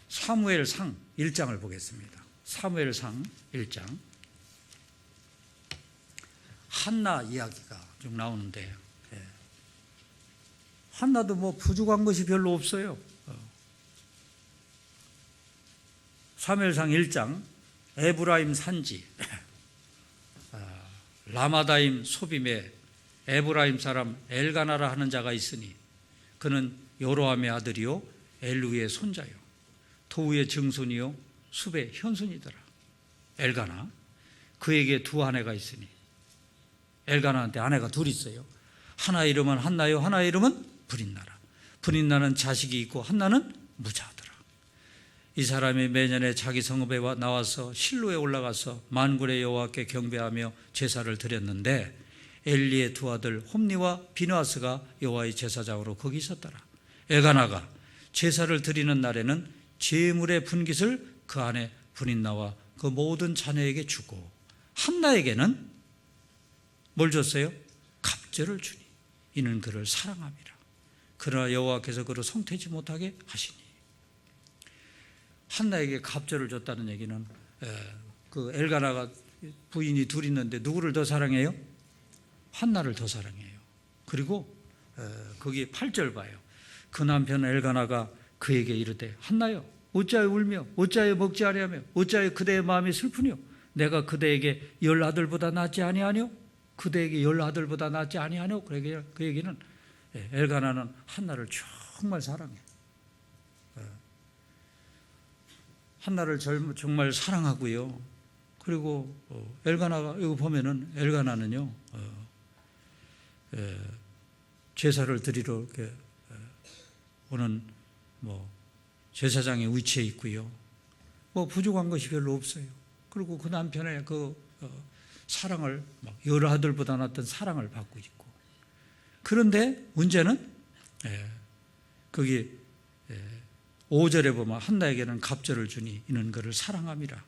사무엘상 1장을 보겠습니다. 사무엘상 1장. 한나 이야기가 좀 나오는데, 한나도 뭐 부족한 것이 별로 없어요. 사무엘상 1장, 에브라임 산지, 라마다임 소빔에 에브라임 사람 엘가나라 하는 자가 있으니 그는 요로함의 아들이요 엘루의 손자요 도우의 증손이요 숲의 현손이더라. 엘가나, 그에게 두 아내가 있으니, 엘가나한테 아내가 둘 있어요. 하나 이름은 한나요, 하나 이름은 브린나라. 브린나는 자식이 있고 한나는 무자하더라. 이 사람이 매년에 자기 성읍에 나와서 실로에 올라가서 만군의 여호와께 경배하며 제사를 드렸는데 엘리의 두 아들 홈니와 비느하스가 여호와의 제사장으로 거기 있었더라. 엘가나가 제사를 드리는 날에는 제물의 분깃을 그 안에 브린나와 그 모든 자녀에게 주고 한나에게는 뭘 줬어요? 갑절을 주니 이는 그를 사랑함이라. 그러나 여호와께서 그를 성태지 못하게 하시니. 한나에게 갑절을 줬다는 얘기는 그 엘가나가 부인이 둘 있는데 누구를 더 사랑해요? 한나를 더 사랑해요. 그리고 거기 8절 봐요. 그 남편 엘가나가 그에게 이르되 한나여 어찌하여 울며 어찌하여 먹지 아니하며 어찌하여 그대의 마음이 슬프뇨? 내가 그대에게 10 아들보다 낫지 아니하뇨? 그대에게 10 아들보다 낫지 아니하뇨? 그 얘기는 엘가나는 한나를 정말 사랑해. 한나를 정말 사랑하고요. 그리고 엘가나가 이거 보면은 엘가나는요 제사를 드리러 이렇게 오는 뭐 제사장의 위치에 있고요. 뭐 부족한 것이 별로 없어요. 그리고 그 남편의 그 사랑을 여러 아들보다 낫던 사랑을 받고 있고. 그런데 문제는 거기 5절에 보면 한나에게는 갑절을 주니 이는 그를 사랑함이라.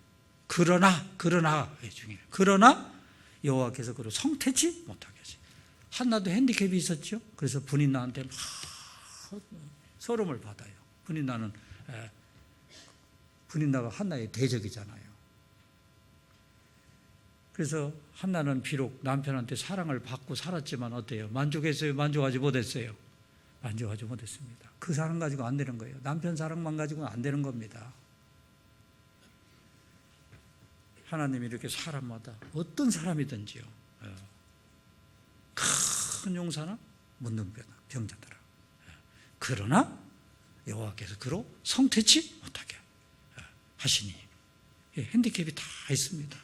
그러나 중에 그러나 여호와께서 그를 성태치 못하게 하시. 한나도 핸디캡이 있었죠. 그래서 브린나한테 막 서름을 받아요. 브린나가 한나의 대적이잖아요. 그래서 한나는 비록 남편한테 사랑을 받고 살았지만 어때요? 만족했어요? 만족하지 못했어요? 만족하지 못했습니다. 그 사랑 가지고 안 되는 거예요. 남편 사랑만 가지고는 안 되는 겁니다. 하나님이 이렇게 사람마다 어떤 사람이든지요, 큰 용사나 묻는 병자더라. 그러나 여호와께서 그로 성태치 못하게 하시니. 핸디캡이 다 있습니다.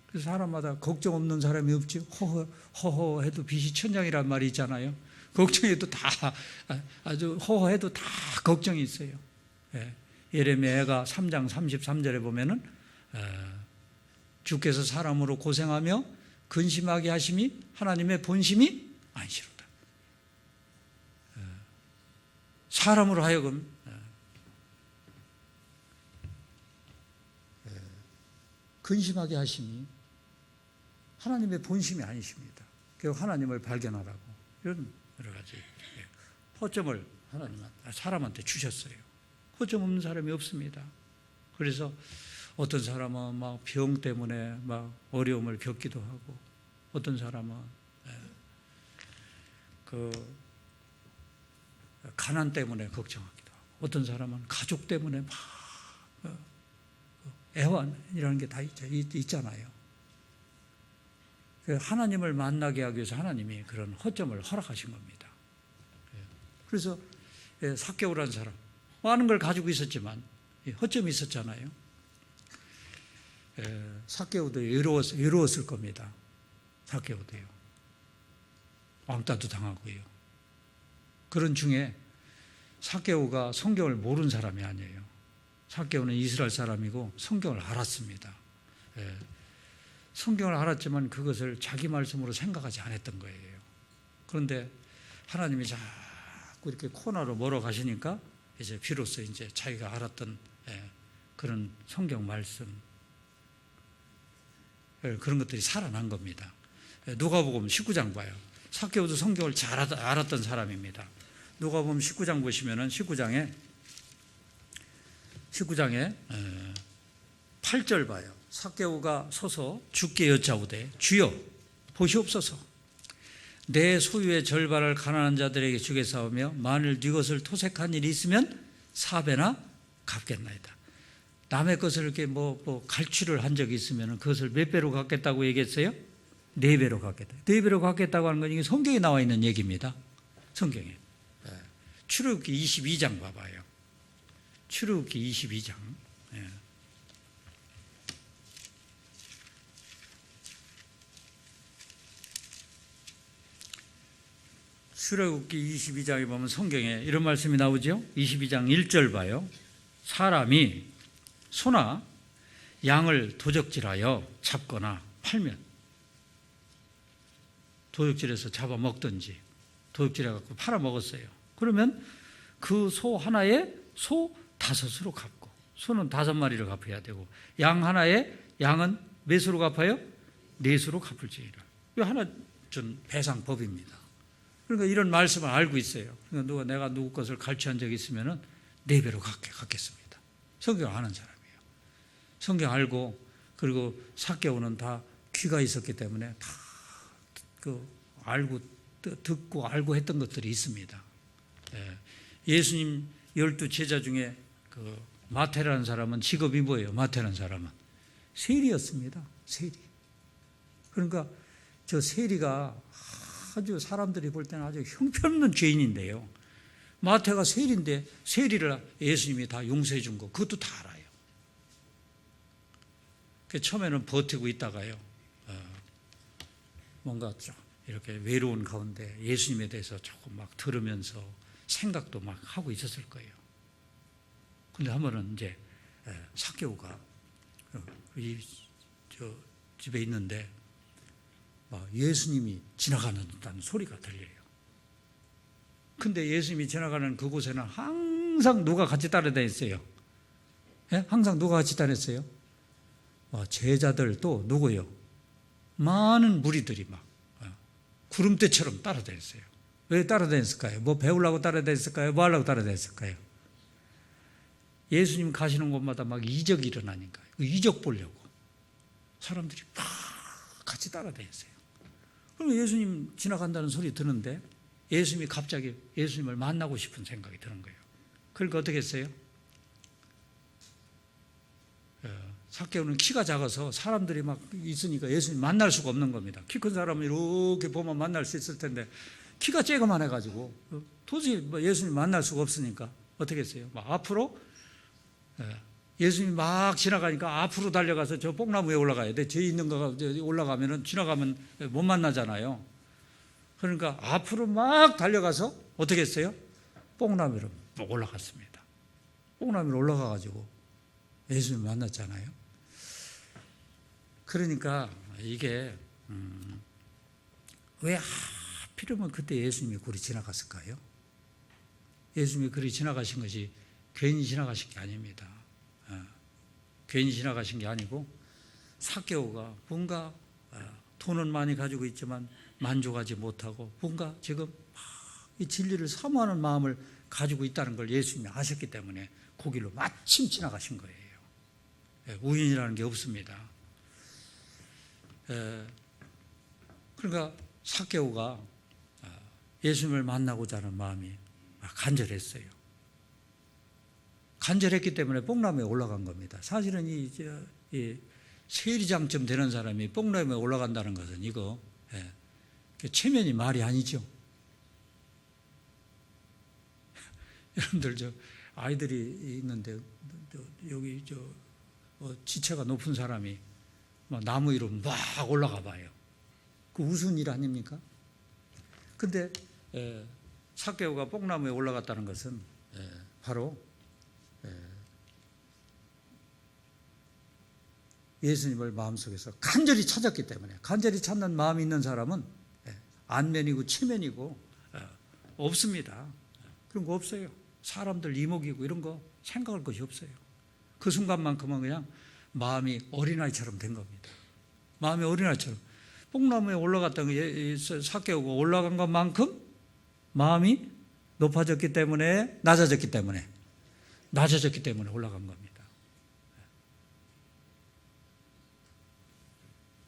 그래서 사람마다 걱정 없는 사람이 없죠. 허허해도 빛이 천장이란 말이 있잖아요. 걱정해도 다 아주 허허해도 다 걱정이 있어요. 예레미야가 3장 33절에 보면은 주께서 사람으로 고생하며 근심하게 하심이 하나님의 본심이 아니시로다. 사람으로 하여금 근심하게 하심이 하나님의 본심이 아니십니다. 그래서 하나님을 발견하라고 이런 여러 가지 허점을 사람한테 주셨어요. 허점 없는 사람이 없습니다. 그래서 어떤 사람은 막 병 때문에 막 어려움을 겪기도 하고, 어떤 사람은 그 가난 때문에 걱정하기도 하고, 어떤 사람은 가족 때문에 막 애환이라는 게 다 있잖아요. 하나님을 만나게 하기 위해서 하나님이 그런 허점을 허락하신 겁니다. 그래서 삭개오라는 사람 많은 걸 가지고 있었지만 허점이 있었잖아요. 삭개오도 외로웠을 겁니다. 삭개오도요. 왕따도 당하고요. 그런 중에 삭개오가 성경을 모르는 사람이 아니에요. 삭개오는 이스라엘 사람이고 성경을 알았습니다. 성경을 알았지만 그것을 자기 말씀으로 생각하지 않았던 거예요. 그런데 하나님이 자꾸 이렇게 코너로 몰아가시니까 이제 비로소 이제 자기가 알았던 그런 성경 말씀, 그런 것들이 살아난 겁니다. 누가복음 19장 봐요. 삭개오도 성경을 잘 알았던 사람입니다. 누가복음 19장 보시면은 19장에 8절 봐요. 삭개오가 서서 주께 여짜오되 주여 보시옵소서, 내 소유의 절반을 가난한 자들에게 주겠사오며 만일 네 것을 토색한 일이 있으면 4배나 갚겠나이다. 남의 것을 이렇게 갈취를 한 적이 있으면 그것을 몇 배로 갚겠다고 얘기했어요? 4배로 갚겠다. 4배로 갚겠다고 하는 건 이게 성경에 나와 있는 얘기입니다. 성경에. 출애굽기 22장 봐봐요. 출애굽기 22장. 출애굽기 22장에 보면 성경에 이런 말씀이 나오죠. 22장 1절 봐요. 사람이 소나 양을 도적질하여 잡거나 팔면, 도적질해서 잡아먹든지 도적질해갖고 팔아먹었어요. 그러면 그 소 하나에 소 5수로 갚고, 소는 5마리를 갚아야 되고, 양 하나에 양은 몇 수로 갚아요? 4수로 갚을지니라. 이거 하나 준 배상법입니다. 그러니까 이런 말씀을 알고 있어요. 그러니까 내가 누구 것을 갈취한 적이 있으면 4배로 갚겠습니다. 성경 아는 사람이에요. 성경 알고, 그리고 삭개오는 다 귀가 있었기 때문에 다 알고 듣고 알고 했던 것들이 있습니다. 예수님 12 제자 중에 그 마태라는 사람은 직업이 뭐예요? 마태라는 사람은 세리였습니다. 세리. 그러니까 저 세리가 아주 사람들이 볼 때는 아주 형편없는 죄인인데요. 마태가 세리인데 세리를 예수님이 다 용서해 준 거, 그것도 다 알아요. 처음에는 버티고 있다가요, 뭔가 좀 이렇게 외로운 가운데 예수님에 대해서 조금 막 들으면서 생각도 막 하고 있었을 거예요. 근데 한 번은 이제 삭개오가 저 집에 있는데 예수님이 지나가는다는 소리가 들려요. 근데 예수님이 지나가는 그곳에는 항상 누가 같이 따라다녔어요? 항상 누가 같이 다녔어요? 제자들도 누구요? 많은 무리들이 막 구름대처럼 따라다녔어요. 왜 따라다녔을까요? 뭐 배우려고 따라다녔을까요? 뭐 하려고 따라다녔을까요? 예수님 가시는 곳마다 막 이적이 일어나니까 그 이적 보려고 사람들이 막 같이 따라다녔어요. 그럼 예수님 지나간다는 소리 듣는데 예수님이 갑자기 예수님을 만나고 싶은 생각이 드는 거예요. 그러니까 어떻게 했어요? 삭개오는 키가 작아서 사람들이 막 있으니까 예수님 만날 수가 없는 겁니다. 키 큰 사람은 이렇게 보면 만날 수 있을 텐데 키가 쬐그만해가지고 도저히 예수님 만날 수가 없으니까 어떻게 했어요? 막 앞으로, 예수님이 막 지나가니까 앞으로 달려가서 저 뽕나무에 올라가야 돼. 저 있는 거가 올라가면은 지나가면 못 만나잖아요. 그러니까 앞으로 막 달려가서 어떻게 했어요? 뽕나무로 올라갔습니다. 뽕나무로 올라가가지고 예수님 만났잖아요. 그러니까 이게 왜 하필이면 그때 예수님이 그리 지나갔을까요? 예수님이 그리 지나가신 것이 괜히 지나가신 게 아닙니다. 괜히 지나가신 게 아니고 삭개오가 뭔가 돈은 많이 가지고 있지만 만족하지 못하고 뭔가 지금 이 진리를 사모하는 마음을 가지고 있다는 걸 예수님이 아셨기 때문에 그 길로 마침 지나가신 거예요. 우연이라는 게 없습니다. 그러니까 삭개오가 예수님을 만나고자 하는 마음이 간절했어요. 간절했기 때문에 뽕나무에 올라간 겁니다. 사실은 이 세리장쯤 되는 사람이 뽕나무에 올라간다는 것은 이거 체면이 말이 아니죠. 여러분들 저 아이들이 있는데 여기 지체가 높은 사람이 나무 위로 막 올라가 봐요. 그 우스운 일 아닙니까? 근데 삭개오가 뽕나무에 올라갔다는 것은 바로 예수님을 마음속에서 간절히 찾았기 때문에, 간절히 찾는 마음이 있는 사람은 안면이고 체면이고 없습니다. 그런 거 없어요. 사람들 이목이고 이런 거 생각할 것이 없어요. 그 순간만큼은 그냥 마음이 어린아이처럼 된 겁니다. 마음이 어린아이처럼 뽕나무에 올라갔다가 삭개오고 올라간 것만큼 마음이 높아졌기 때문에, 낮아졌기 때문에 올라간 겁니다.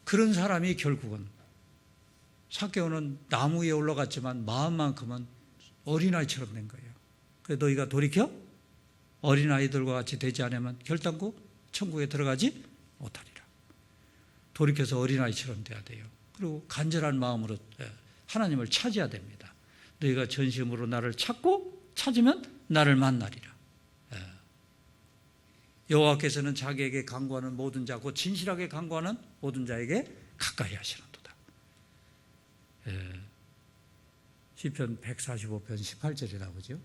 그런 사람이 결국은 삭개오는 나무 위에 올라갔지만 마음만큼은 어린아이처럼 된 거예요. 그래서 너희가 돌이켜 어린아이들과 같이 되지 않으면 결단코 천국에 들어가지 못하리라. 돌이켜서 어린아이처럼 돼야 돼요. 그리고 간절한 마음으로 하나님을 찾아야 됩니다. 너희가 전심으로 나를 찾고 찾으면 나를 만나리라. 여호와께서는 자기에게 간구하는 모든 자, 곧 진실하게 간구하는 모든 자에게 가까이 하시는도다. 시편 145편 18절에 나오죠.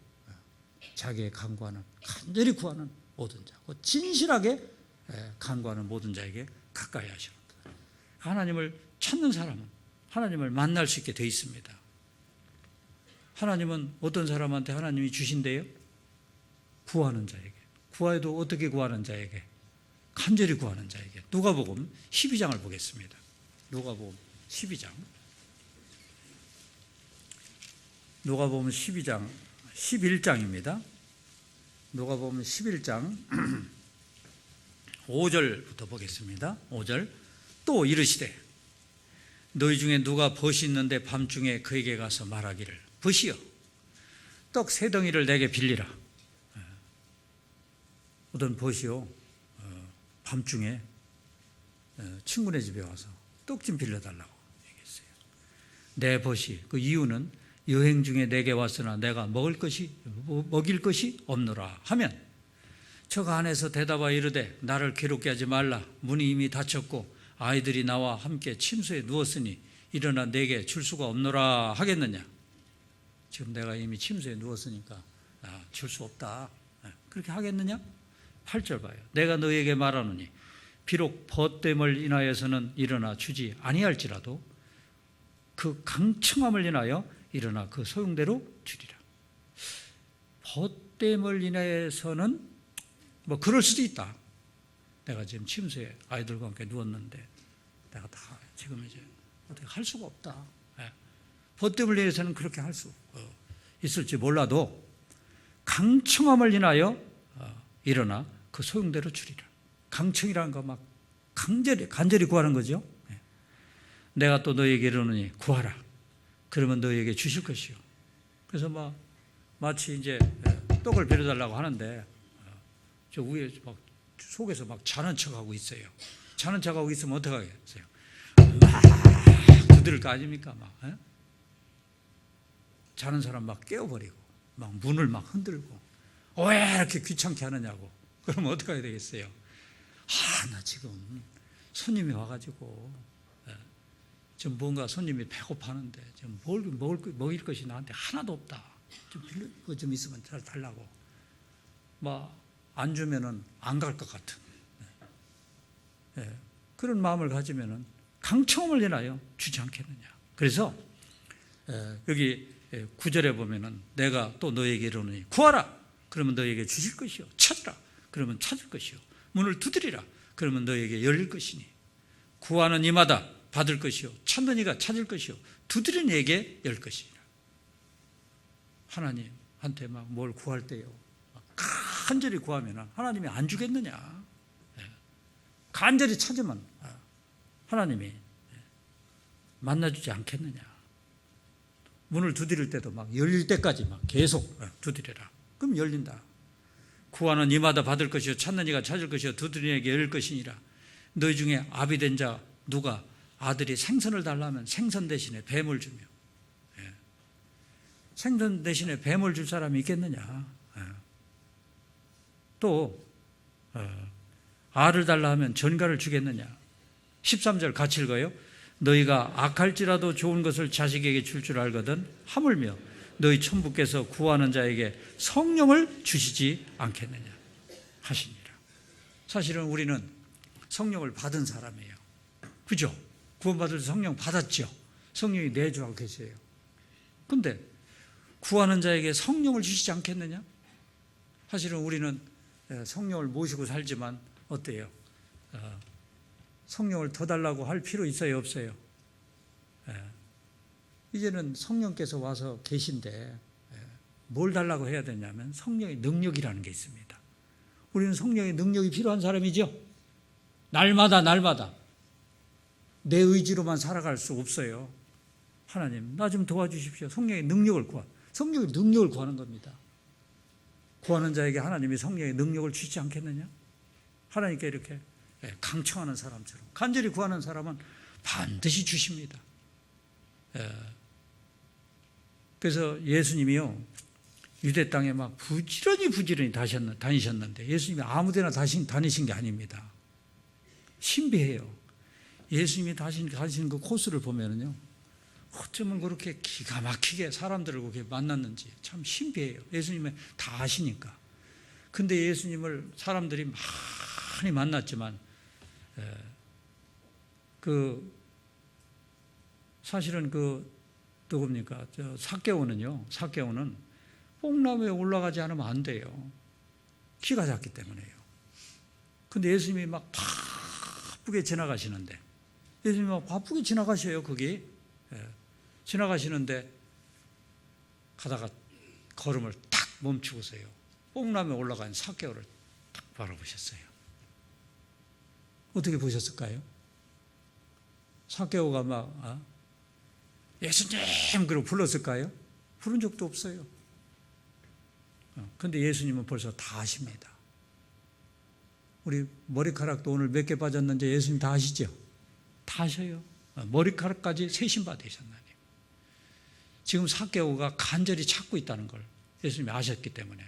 자기의 간구하는, 간절히 구하는 모든 자, 곧 진실하게 간구하는 모든 자에게 가까이 하시는도다. 하나님을 찾는 사람은 하나님을 만날 수 있게 되어 있습니다. 하나님은 어떤 사람한테 하나님이 주신대요? 구하는 자에게. 구해도 어떻게 구하는 자에게? 간절히 구하는 자에게. 누가복음 12장을 보겠습니다. 누가복음 12장. 누가복음 12장 11장입니다. 누가복음 11장 5절부터 보겠습니다. 5절. 또 이르시되 너희 중에 누가 벗이 있는데 밤중에 그에게 가서 말하기를 벗이여 떡 세 덩이를 내게 빌리라. 어떤 벗이요 밤중에 친구네 집에 와서 떡 좀 빌려달라고 얘기했어요. 내 벗이, 그 이유는 여행 중에 내게 왔으나 내가 먹일 것이 없노라 하면 저가 안에서 대답하여 이르되 나를 괴롭게 하지 말라. 문이 이미 닫혔고 아이들이 나와 함께 침소에 누웠으니 일어나 내게 줄 수가 없노라 하겠느냐. 지금 내가 이미 침소에 누웠으니까 줄 수 없다. 그렇게 하겠느냐? 8절 봐요. 내가 너에게 말하노니 비록 벗됨을 인하여서는 일어나 주지 아니할지라도 그 강청함을 인하여 일어나 그 소용대로 주리라. 벗됨을 인하여서는 뭐 그럴 수도 있다. 내가 지금 침소에 아이들과 함께 누웠는데 내가 다 지금 이제 어떻게 할 수가 없다. 벗됨을 인해서는 그렇게 할 수 있을지 몰라도 강청함을 인하여 일어나 그 소용대로 주리라. 강청이라는 거 막 간절히 구하는 거죠. 내가 또 너에게 이르노니 구하라. 그러면 너에게 주실 것이요. 그래서 마치 이제 떡을 빌려달라고 하는데 저 위에 막 속에서 막 자는 척하고 있어요. 자는 척하고 있으면 어떻게 하겠어요? 막 두드릴 거 아닙니까? 막 자는 사람 막 깨워버리고 막 문을 막 흔들고 왜 이렇게 귀찮게 하느냐고. 그러면 어떻게 해야 되겠어요? 나 지금 손님이 와가지고 좀 뭔가 손님이 배고파하는데 좀 먹일 것이 나한테 하나도 없다. 좀 있으면 잘 달라고. 안 주면은 안 갈 것 같은 그런 마음을 가지면은 강청함을 인하여 주지 않겠느냐. 그래서 여기 9절에 보면은 내가 또 너에게 이르노니 구하라. 그러면 너에게 주실 것이요. 찾으라. 그러면 찾을 것이요. 문을 두드리라. 그러면 너에게 열릴 것이니 구하는 이마다 받을 것이요. 찾는 이가 찾을 것이요. 두드리는 이에게 열 것이니라. 하나님한테 막 뭘 구할 때요. 간절히 구하면 하나님이 안 주겠느냐. 간절히 찾으면 하나님이 만나주지 않겠느냐. 문을 두드릴 때도 막 열릴 때까지 막 계속 두드려라. 그럼 열린다. 구하는 이마다 받을 것이요 찾는 이가 찾을 것이요 두드리는 이에게 열릴 것이니라. 너희 중에 아비 된 자 누가 아들이 생선을 달라면 생선 대신에 뱀을 주며 생선 대신에 뱀을 줄 사람이 있겠느냐. 또 알을 달라 하면 전갈을 주겠느냐. 13절 같이 읽어요. 너희가 악할지라도 좋은 것을 자식에게 줄 줄 알거든 하물며 너희 천부께서 구하는 자에게 성령을 주시지 않겠느냐 하시니라. 사실은 우리는 성령을 받은 사람이에요. 그죠? 구원받을 때 성령 받았죠. 성령이 내주하고 계세요. 근데 구하는 자에게 성령을 주시지 않겠느냐? 사실은 우리는 성령을 모시고 살지만 어때요? 성령을 더 달라고 할 필요 있어요, 없어요? 이제는 성령께서 와서 계신데 뭘 달라고 해야 되냐면 성령의 능력이라는 게 있습니다. 우리는 성령의 능력이 필요한 사람이죠. 날마다 내 의지로만 살아갈 수 없어요. 하나님, 나 좀 도와주십시오. 성령의 능력을 구하는 겁니다. 구하는 자에게 하나님이 성령의 능력을 주시지 않겠느냐? 하나님께 이렇게 강청하는 사람처럼 간절히 구하는 사람은 반드시 주십니다. 그래서 예수님이요, 유대 땅에 막 부지런히 다니셨는데 예수님이 아무데나 다니신 게 아닙니다. 신비해요. 예수님이 다니시는 그 코스를 보면은요, 어쩌면 그렇게 기가 막히게 사람들을 그렇게 만났는지 참 신비해요. 예수님이 다 아시니까. 근데 예수님을 사람들이 많이 만났지만, 사실은 누굽니까? 삭개오는 뽕나무에 올라가지 않으면 안 돼요. 키가 작기 때문에요. 근데 예수님이 막 바쁘게 지나가시는데, 예수님이 막 바쁘게 지나가셔요, 거기. 지나가시는데, 가다가 걸음을 탁 멈추고서요, 뽕나무에 올라간 삭개오를 딱 바라보셨어요. 어떻게 보셨을까요? 삭개오가 막, 예수님! 그러고 불렀을까요? 부른 적도 없어요. 근데 예수님은 벌써 다 아십니다. 우리 머리카락도 오늘 몇 개 빠졌는지 예수님 다 아시죠? 다 아셔요. 머리카락까지 세신바 되셨나니. 지금 삭개오가 간절히 찾고 있다는 걸 예수님이 아셨기 때문에.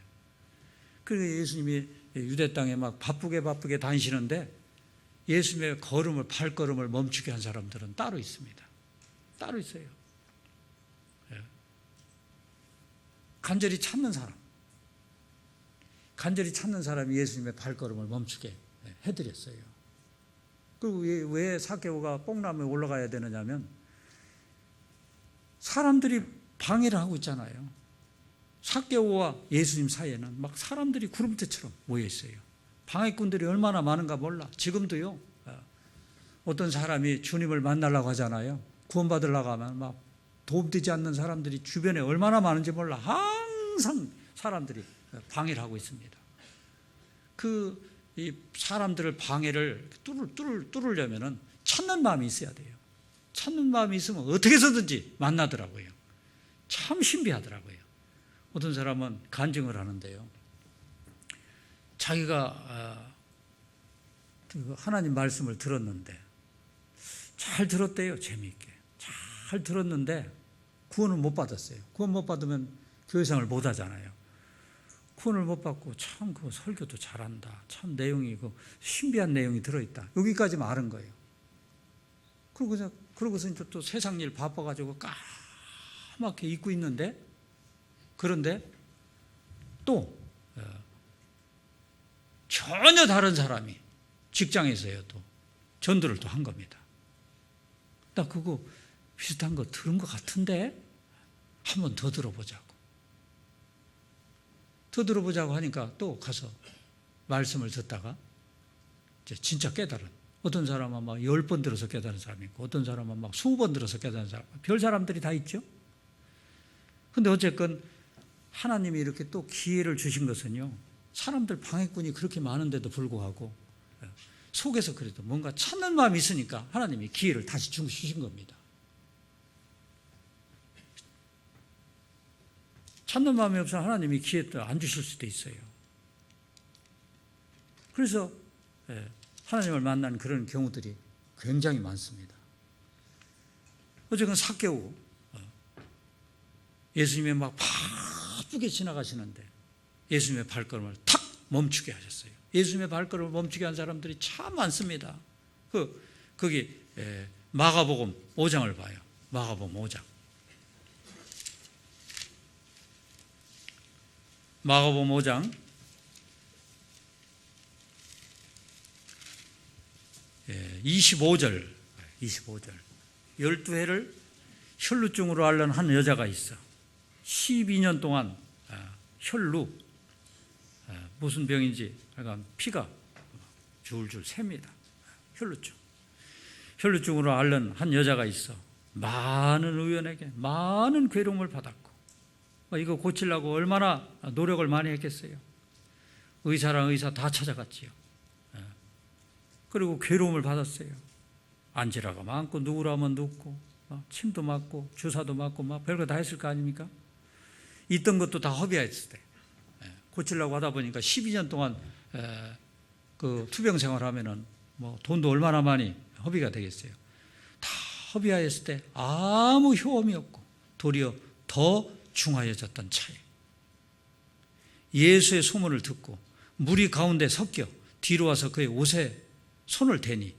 그래서 예수님이 유대 땅에 막 바쁘게 다니시는데 예수님의 발걸음을 멈추게 한 사람들은 따로 있습니다. 따로 있어요. 간절히 찾는 사람이 예수님의 발걸음을 멈추게 해드렸어요. 그리고 왜 삭개오가 뽕나무에 올라가야 되느냐면 사람들이 방해를 하고 있잖아요. 삭개오와 예수님 사이에는 막 사람들이 구름대처럼 모여 있어요. 방해꾼들이 얼마나 많은가 몰라. 지금도요, 어떤 사람이 주님을 만나려고 하잖아요. 구원받으려고 하면 막 도움되지 않는 사람들이 주변에 얼마나 많은지 몰라. 항상 사람들이 방해를 하고 있습니다. 이 사람들을 방해를 뚫으려면은 찾는 마음이 있어야 돼요. 찾는 마음이 있으면 어떻게 해서든지 만나더라고요. 참 신비하더라고요. 어떤 사람은 간증을 하는데요, 자기가 하나님 말씀을 들었는데 잘 들었대요. 재미있게 잘 들었는데 구원을 못 받았어요. 구원 못 받으면 교회생활을 못 하잖아요. 구원을 못 받고 참 그 설교도 잘한다. 참 내용이 신비한 내용이 들어있다. 여기까지만 아는 거예요. 그러고서 이제 또 세상 일 바빠가지고 까맣게 잊고 있는데, 그런데 또 전혀 다른 사람이 직장에서요 또 전도를 또 한 겁니다. 나 그거 비슷한 거 들은 것 같은데 한 번 더 들어보자고 하니까 또 가서 말씀을 듣다가 이제 진짜 깨달은, 어떤 사람은 막 10번 들어서 깨달은 사람이 있고 어떤 사람은 막 20번 들어서 깨달은 사람, 별 사람들이 다 있죠. 근데 어쨌건 하나님이 이렇게 또 기회를 주신 것은요, 사람들 방해꾼이 그렇게 많은데도 불구하고 속에서 그래도 뭔가 찾는 마음이 있으니까 하나님이 기회를 다시 주신 겁니다. 찾는 마음이 없으면 하나님이 기회도 안 주실 수도 있어요. 그래서 하나님을 만난 그런 경우들이 굉장히 많습니다. 어쨌든 삭개오, 예수님이 막 바쁘게 지나가시는데 예수님의 발걸음을 탁 멈추게 하셨어요. 예수님의 발걸음을 멈추게 한 사람들이 참 많습니다. 거기 마가복음 5장을 봐요. 마가복음 5장. 마가복음 5장 25절 12해를 혈루증으로 앓는 한 여자가 있어. 12년 동안 혈루, 무슨 병인지 약간 피가 줄줄 셉니다. 혈루증으로 앓는 한 여자가 있어. 많은 의원에게 많은 괴로움을 받았고, 이거 고치려고 얼마나 노력을 많이 했겠어요. 의사랑 의사 다 찾아갔지요. 그리고 괴로움을 받았어요. 안지라가 많고 누구라면 눕고 침도 맞고 주사도 맞고 막 별거 다 했을 거 아닙니까? 있던 것도 다 허비했을 때 고치려고 하다 보니까 12년 동안 그 투병 생활하면은 뭐 돈도 얼마나 많이 허비가 되겠어요. 다 허비하였을 때 아무 효험이 없고 도리어 더 중하여졌던 차에 예수의 소문을 듣고 무리 가운데 섞여 뒤로 와서 그의 옷에 손을 대니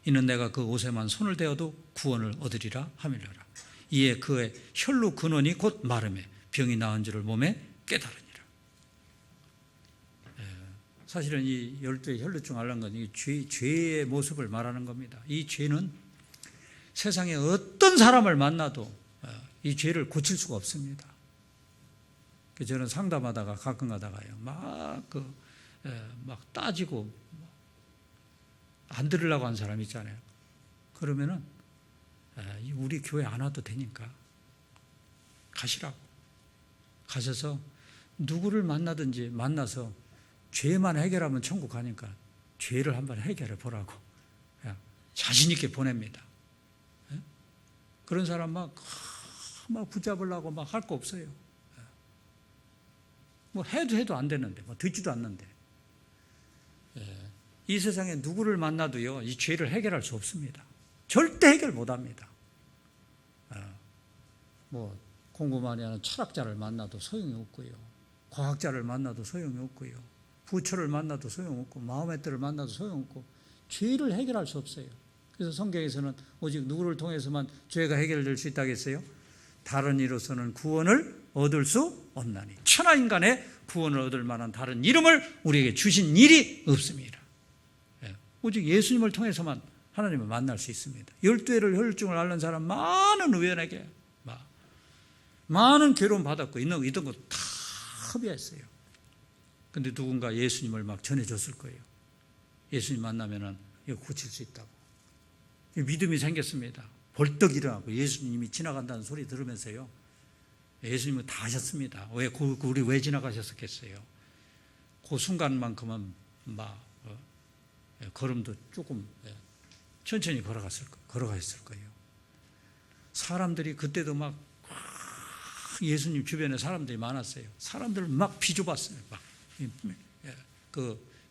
이는 내가 그 옷에만 손을 대어도 구원을 얻으리라 하밀러라. 이에 그의 혈루 근원이 곧 마름에 병이 나은 줄을 몸에 깨달으니라. 사실은 이 12의 혈루증 앓는 건 이 죄의 모습을 말하는 겁니다. 이 죄는 세상에 어떤 사람을 만나도 이 죄를 고칠 수가 없습니다. 저는 상담하다가 가끔 가다가요 막 따지고 안 들으려고 하는 사람 있잖아요. 그러면은 우리 교회 안 와도 되니까 가시라고. 가셔서 누구를 만나든지 만나서 죄만 해결하면 천국 가니까 죄를 한번 해결해 보라고 자신 있게 보냅니다. 그런 사람 막 붙잡으려고 막 할 거 없어요. 뭐 해도 안 되는데, 뭐 듣지도 않는데. 이 세상에 누구를 만나도요, 이 죄를 해결할 수 없습니다. 절대 해결 못 합니다. 뭐, 공부 많이 하는 철학자를 만나도 소용이 없고요. 과학자를 만나도 소용이 없고요. 부처를 만나도 소용없고, 마호메트를 만나도 소용없고, 죄를 해결할 수 없어요. 그래서 성경에서는 오직 누구를 통해서만 죄가 해결될 수 있다겠어요? 다른 이로서는 구원을 얻을 수 없나니. 천하인간의 구원을 얻을 만한 다른 이름을 우리에게 주신 일이 없습니다. 오직 예수님을 통해서만 하나님을 만날 수 있습니다. 12해를 혈루증을 앓는 사람 많은 의원에게 많은 괴로움 받았고 있던 거 다 허비했어요. 근데 누군가 예수님을 막 전해줬을 거예요. 예수님 만나면은 이거 고칠 수 있다고. 믿음이 생겼습니다. 벌떡 일어나고 예수님이 지나간다는 소리 들으면서요. 예수님은 다 하셨습니다. 우리 왜 지나가셨겠어요? 그 순간만큼은 걸음도 조금 천천히 걸어갔을 거예요. 사람들이 그때도 막 예수님 주변에 사람들이 많았어요. 사람들 막 비좁았어요.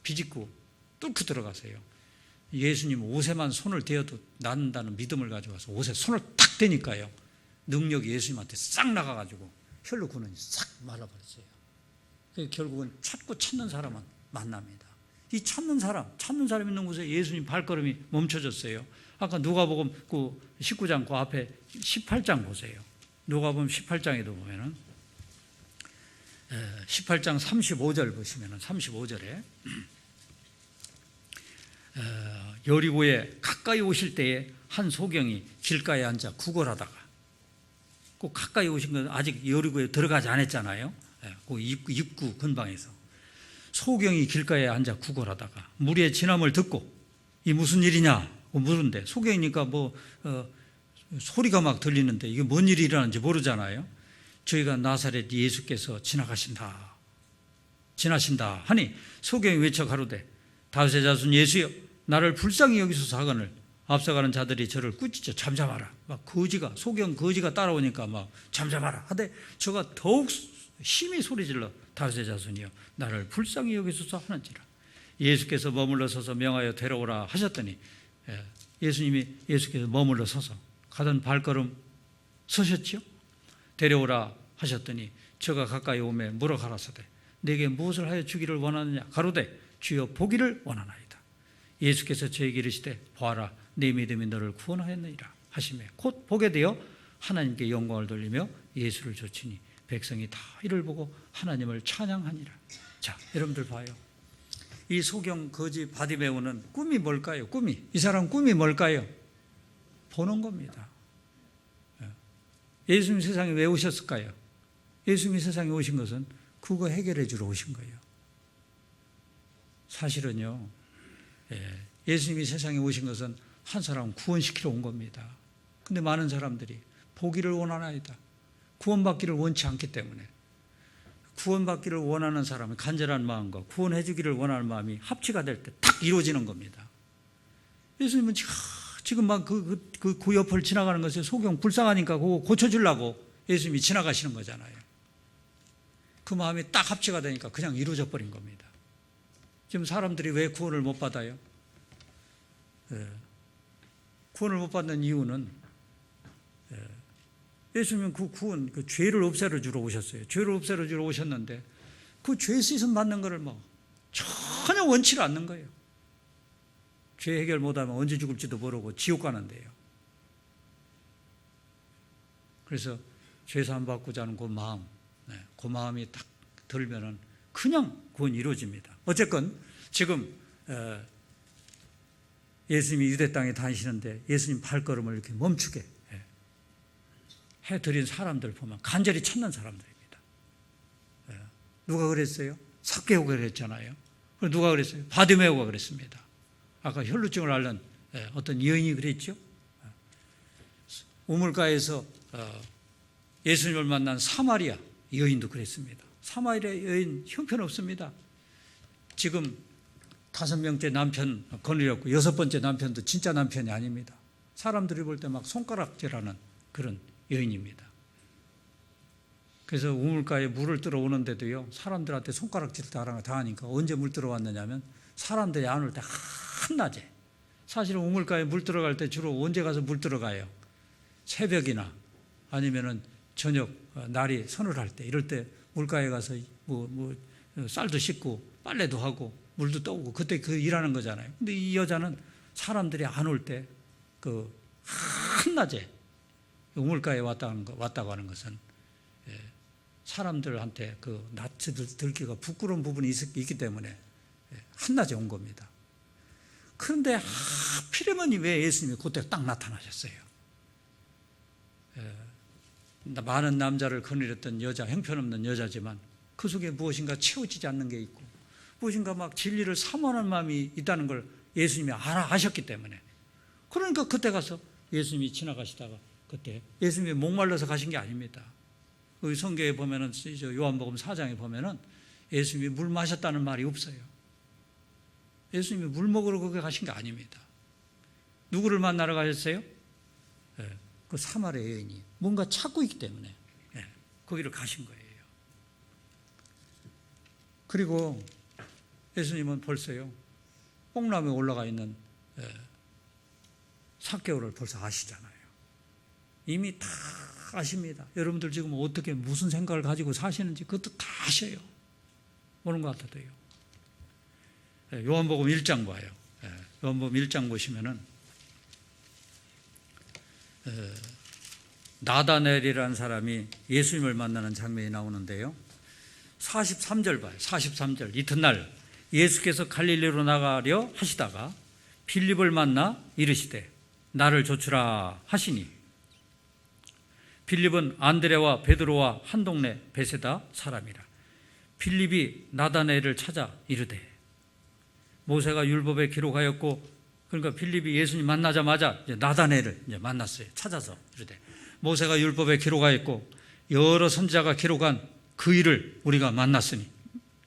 비집고 뚫고 들어가세요. 예수님 옷에만 손을 대어도 낫는다는 믿음을 가져와서 옷에 손을 탁 대니까요. 능력이 예수님한테 싹 나가가지고 혈루 근원이 싹 말라버렸어요. 결국은 찾는 사람은 만납니다. 이 찾는 사람 있는 곳에 예수님 발걸음이 멈춰졌어요. 아까 누가복음 19장 그 앞에 18장 보세요. 누가복음 18장에도 보면은 18장 35절 보시면은 35절에 여리고에 가까이 오실 때에 한 소경이 길가에 앉아 구걸하다가 꼭 가까이 오신 건 아직 여리고에 들어가지 않았잖아요. 그 입구 근방에서 소경이 길가에 앉아 구걸하다가 무리의 진함을 듣고 이 무슨 일이냐 물은데 소경이니까 소리가 막 들리는데 이게 뭔 일이 일어나는지 모르잖아요. 저희가 나사렛 예수께서 지나신다 하니 소경이 외쳐 가로되 다윗의 자손 예수여 나를 불쌍히 여기소서 하거늘 앞서가는 자들이 저를 꾸짖어 잠잠하라. 소경 거지가 따라오니까 잠잠하라 하되 저가 더욱 심히 소리질러 다윗의 자손이여 나를 불쌍히 여기소서 하는지라. 예수께서 머물러 서서 명하여 데려오라 하셨더니 예수께서 머물러 서서 가던 발걸음 서셨지요. 데려오라 하셨더니 저가 가까이 오매 물어 가라사대 내게 무엇을 하여 주기를 원하느냐 가로되 주여 보기를 원하나이다. 예수께서 저에게 이르시되 보아라 내 믿음이 너를 구원하였느니라 하시매 곧 보게 되어 하나님께 영광을 돌리며 예수를 좇으니 백성이 다 이를 보고 하나님을 찬양하니라. 자, 여러분들 봐요. 이 소경 거지 바디메오는 꿈이 뭘까요? 이 사람 꿈이 뭘까요? 보는 겁니다. 예수님 세상에 왜 오셨을까요? 예수님이 세상에 오신 것은 그거 해결해 주러 오신 거예요. 사실은요, 예수님이 세상에 오신 것은 한 사람 구원시키러 온 겁니다. 근데 많은 사람들이 보기를 원하나이다. 구원받기를 원치 않기 때문에, 구원받기를 원하는 사람의 간절한 마음과 구원해 주기를 원하는 마음이 합치가 될 때 딱 이루어지는 겁니다. 예수님은 지금 막 그 옆을 지나가는 것에 소경 불쌍하니까 그거 고쳐주려고 예수님이 지나가시는 거잖아요. 그 마음이 딱 합치가 되니까 그냥 이루어져 버린 겁니다. 지금 사람들이 왜 구원을 못 받아요? 구원을 못 받는 이유는 예수님은 그 구원, 그 죄를 없애려 주러 오셨어요. 죄를 없애려 주러 오셨는데 그 죄 씻음 받는 것을 뭐 전혀 원치를 않는 거예요. 죄 해결 못하면 언제 죽을지도 모르고 지옥 가는데요. 그래서 죄 사함 받고자 하는 그 마음, 그 마음이 딱 들면은 그냥 구원이 이루어집니다. 어쨌건 지금 예수님이 유대 땅에 다니시는데 예수님 발걸음을 이렇게 멈추게 해드린 사람들 보면 간절히 찾는 사람들입니다. 누가 그랬어요? 삭개오가 그랬잖아요. 누가 그랬어요? 바디메오가 그랬습니다. 아까 혈루증을 앓는 어떤 여인이 그랬죠. 우물가에서 예수님을 만난 사마리아 여인도 그랬습니다. 사마리아 여인 형편없습니다. 지금 5명째 남편 거느렸고 6번째 남편도 진짜 남편이 아닙니다. 사람들이 볼 때 막 손가락질하는 그런 여인입니다. 그래서 우물가에 물을 들어오는데도요, 사람들한테 손가락질 다 하니까 언제 물 들어왔느냐면 사람들이 안 올 때 한낮에. 사실은 우물가에 물 들어갈 때 주로 언제 가서 물 들어가요? 새벽이나 아니면은 저녁 날이 서늘할 때, 이럴 때 물가에 가서 쌀도 씻고 빨래도 하고 물도 떠오고 그때 그 일하는 거잖아요. 근데 이 여자는 사람들이 안 올 때 그 한낮에 우물가에 왔다고 하는 것은 사람들한테 그 낯이 들기가 부끄러운 부분이 있기 때문에 한낮에 온 겁니다. 그런데 하필이면 왜 예수님이 그때 딱 나타나셨어요? 많은 남자를 거느렸던 여자, 형편없는 여자지만 그 속에 무엇인가 채워지지 않는 게 있고 무엇인가 막 진리를 사모하는 마음이 있다는 걸 예수님이 아셨기 때문에, 그러니까 그때 가서 예수님이 지나가시다가 그때 예수님이 목말라서 가신 게 아닙니다. 그 성경에 보면은 요한복음 4장에 보면은 예수님이 물 마셨다는 말이 없어요. 예수님이 물 먹으러 거기 가신 게 아닙니다. 누구를 만나러 가셨어요? 그 사마리아 여인이 뭔가 찾고 있기 때문에 거기를 가신 거예요. 그리고 예수님은 벌써요, 뽕나무에 올라가 있는 삭개오를 벌써 아시잖아요. 이미 다 아십니다. 여러분들 지금 어떻게 무슨 생각을 가지고 사시는지 그것도 다 아셔요. 보는 것 같아도요. 요한복음 1장 봐요. 요한복음 1장 보시면은 나다넬이라는 사람이 예수님을 만나는 장면이 나오는데요. 43절 봐요. 43절. 이튿날 예수께서 갈릴리로 나가려 하시다가 빌립을 만나 이르시되 나를 조추라 하시니, 빌립은 안드레와 베드로와 한 동네 베세다 사람이라. 빌립이 나다넬을 찾아 이르되 모세가 율법에 기록하였고, 그러니까 빌립이 예수님 만나자마자 나다넬을 만났어요. 찾아서 이르되 모세가 율법에 기록하였고 여러 선지자가 기록한 그 일을 우리가 만났으니,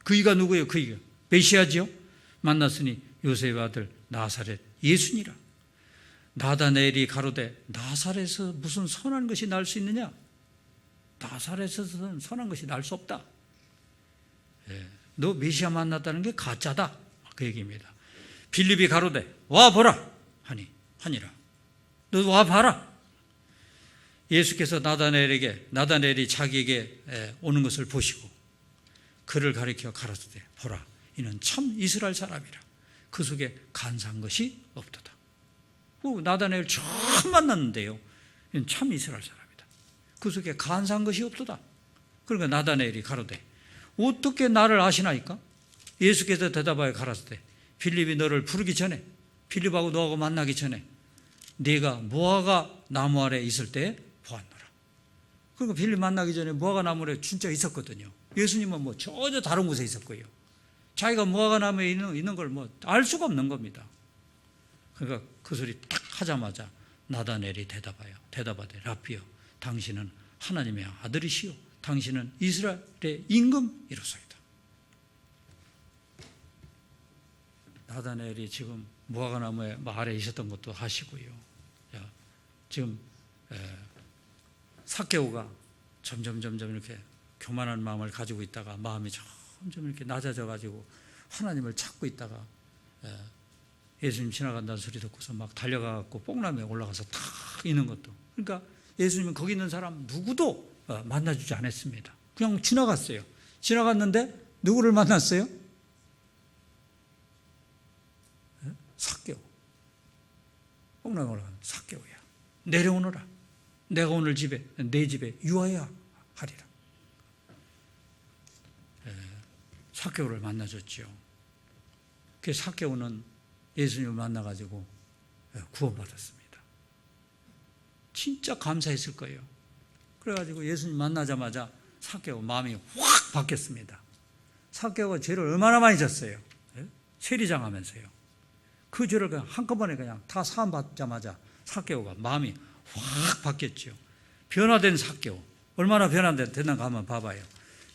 그이가 누구예요? 그이가 메시아지요? 만났으니 요셉의 아들 나사렛 예수니라. 나다넬이 가로되 나사렛에서 무슨 선한 것이 날 수 있느냐? 나사렛에서는 선한 것이 날 수 없다. 너 메시아 만났다는 게 가짜다. 그 얘기입니다. 빌립이 가로되 와 보라 하니라. 너 와 봐라. 예수께서 나다넬이 자기에게 오는 것을 보시고 그를 가리켜 가라사대 보라, 이는 참 이스라엘 사람이라. 그 속에 간사한 것이 없도다. 나다넬을 처음 만났는데요, 이는 참 이스라엘 사람이다. 그 속에 간사한 것이 없도다. 그러니까 나다넬이 가로되 어떻게 나를 아시나이까? 예수께서 대답하여 가라사대 빌립이 너를 부르기 전에, 빌립하고 너하고 만나기 전에 네가 무화과 나무 아래 있을 때 보았노라. 그러니까 빌립 만나기 전에 무화과 나무 아래 진짜 있었거든요. 예수님은 뭐 전혀 다른 곳에 있었고요. 자기가 무화과 나무에 있는 걸 뭐 알 수가 없는 겁니다. 그러니까 그 소리 딱 하자마자 나다넬이 대답하되 라피여, 당신은 하나님의 아들이시오, 당신은 이스라엘의 임금이로소이다. 나다넬이 지금 무화과 나무에 아래 있었던 것도 하시고요. 지금 삭개오가 점점 이렇게 교만한 마음을 가지고 있다가 마음이 점점 이렇게 낮아져 가지고 하나님을 찾고 있다가 예수님 지나간다는 소리 듣고서 막 달려가 갖고 뽕나무에 올라가서 탁 있는 것도, 그러니까 예수님은 거기 있는 사람 누구도 만나주지 않았습니다. 그냥 지나갔어요. 지나갔는데 누구를 만났어요? 삭개오. 뽕나무에 올라간 삭개오야. 내려오너라. 내가 오늘 내 집에 유하여야 하리라. 삭개오를 만나줬죠. 그 삭개오는 예수님을 만나가지고 구원받았습니다. 진짜 감사했을 거예요. 그래가지고 예수님 만나자마자 삭개오 마음이 확 바뀌었습니다. 삭개오가 죄를 얼마나 많이 졌어요. 세리장 하면서요. 그 죄를 그냥 한꺼번에 그냥 다 사함받자마자 삭개오가 마음이 확 바뀌었죠. 변화된 삭개오. 얼마나 변화됐나 한번 봐봐요.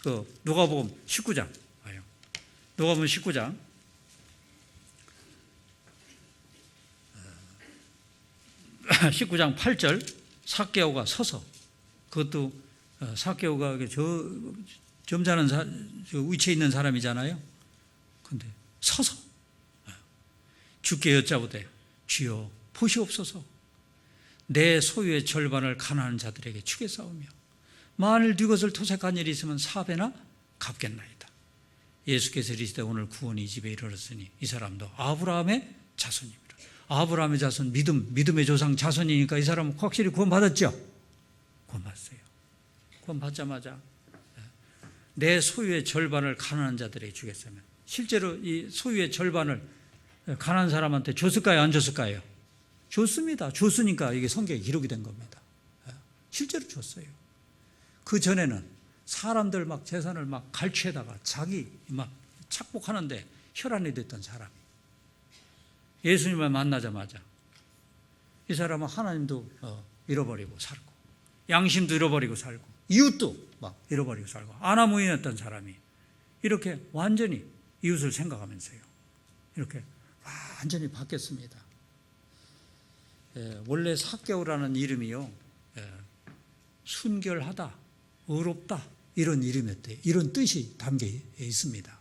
그 누가복음 19장 봐요. 누가복음 19장 19장 8절 삭개오가 서서, 그것도 삭개오가 점잖은 위치에 있는 사람이잖아요. 근데 서서 주께 여짜보되 주여 보시옵소서, 내 소유의 절반을 가난한 자들에게 주겠사오며 만일 네 것을 토색한 일이 있으면 4배나 갚겠나이다. 예수께서 이르시되 오늘 구원이 이 집에 이르렀으니 이 사람도 아브라함의 자손입니다. 아브라함의 자손, 믿음의 조상 자손이니까 이 사람은 확실히 구원받았죠? 구원받았어요. 구원받자마자 내 소유의 절반을 가난한 자들에게 주겠으면, 실제로 이 소유의 절반을 가난한 사람한테 줬을까요? 안 줬을까요? 줬습니다. 줬으니까 이게 성경에 기록이 된 겁니다. 실제로 줬어요. 그 전에는 사람들 막 재산을 막 갈취에다가 자기 막 착복하는데 혈안이 됐던 사람이 예수님을 만나자마자 이 사람은 하나님도 잃어버리고 살고 양심도 잃어버리고 살고 이웃도 막 잃어버리고 살고 아나무인이었던 사람이 이렇게 완전히 이웃을 생각하면서요, 이렇게 완전히 바뀌었습니다. 원래 삭개오라는 이름이요, 순결하다, 의롭다 이런 이름이었대요. 이런 뜻이 담겨 있습니다.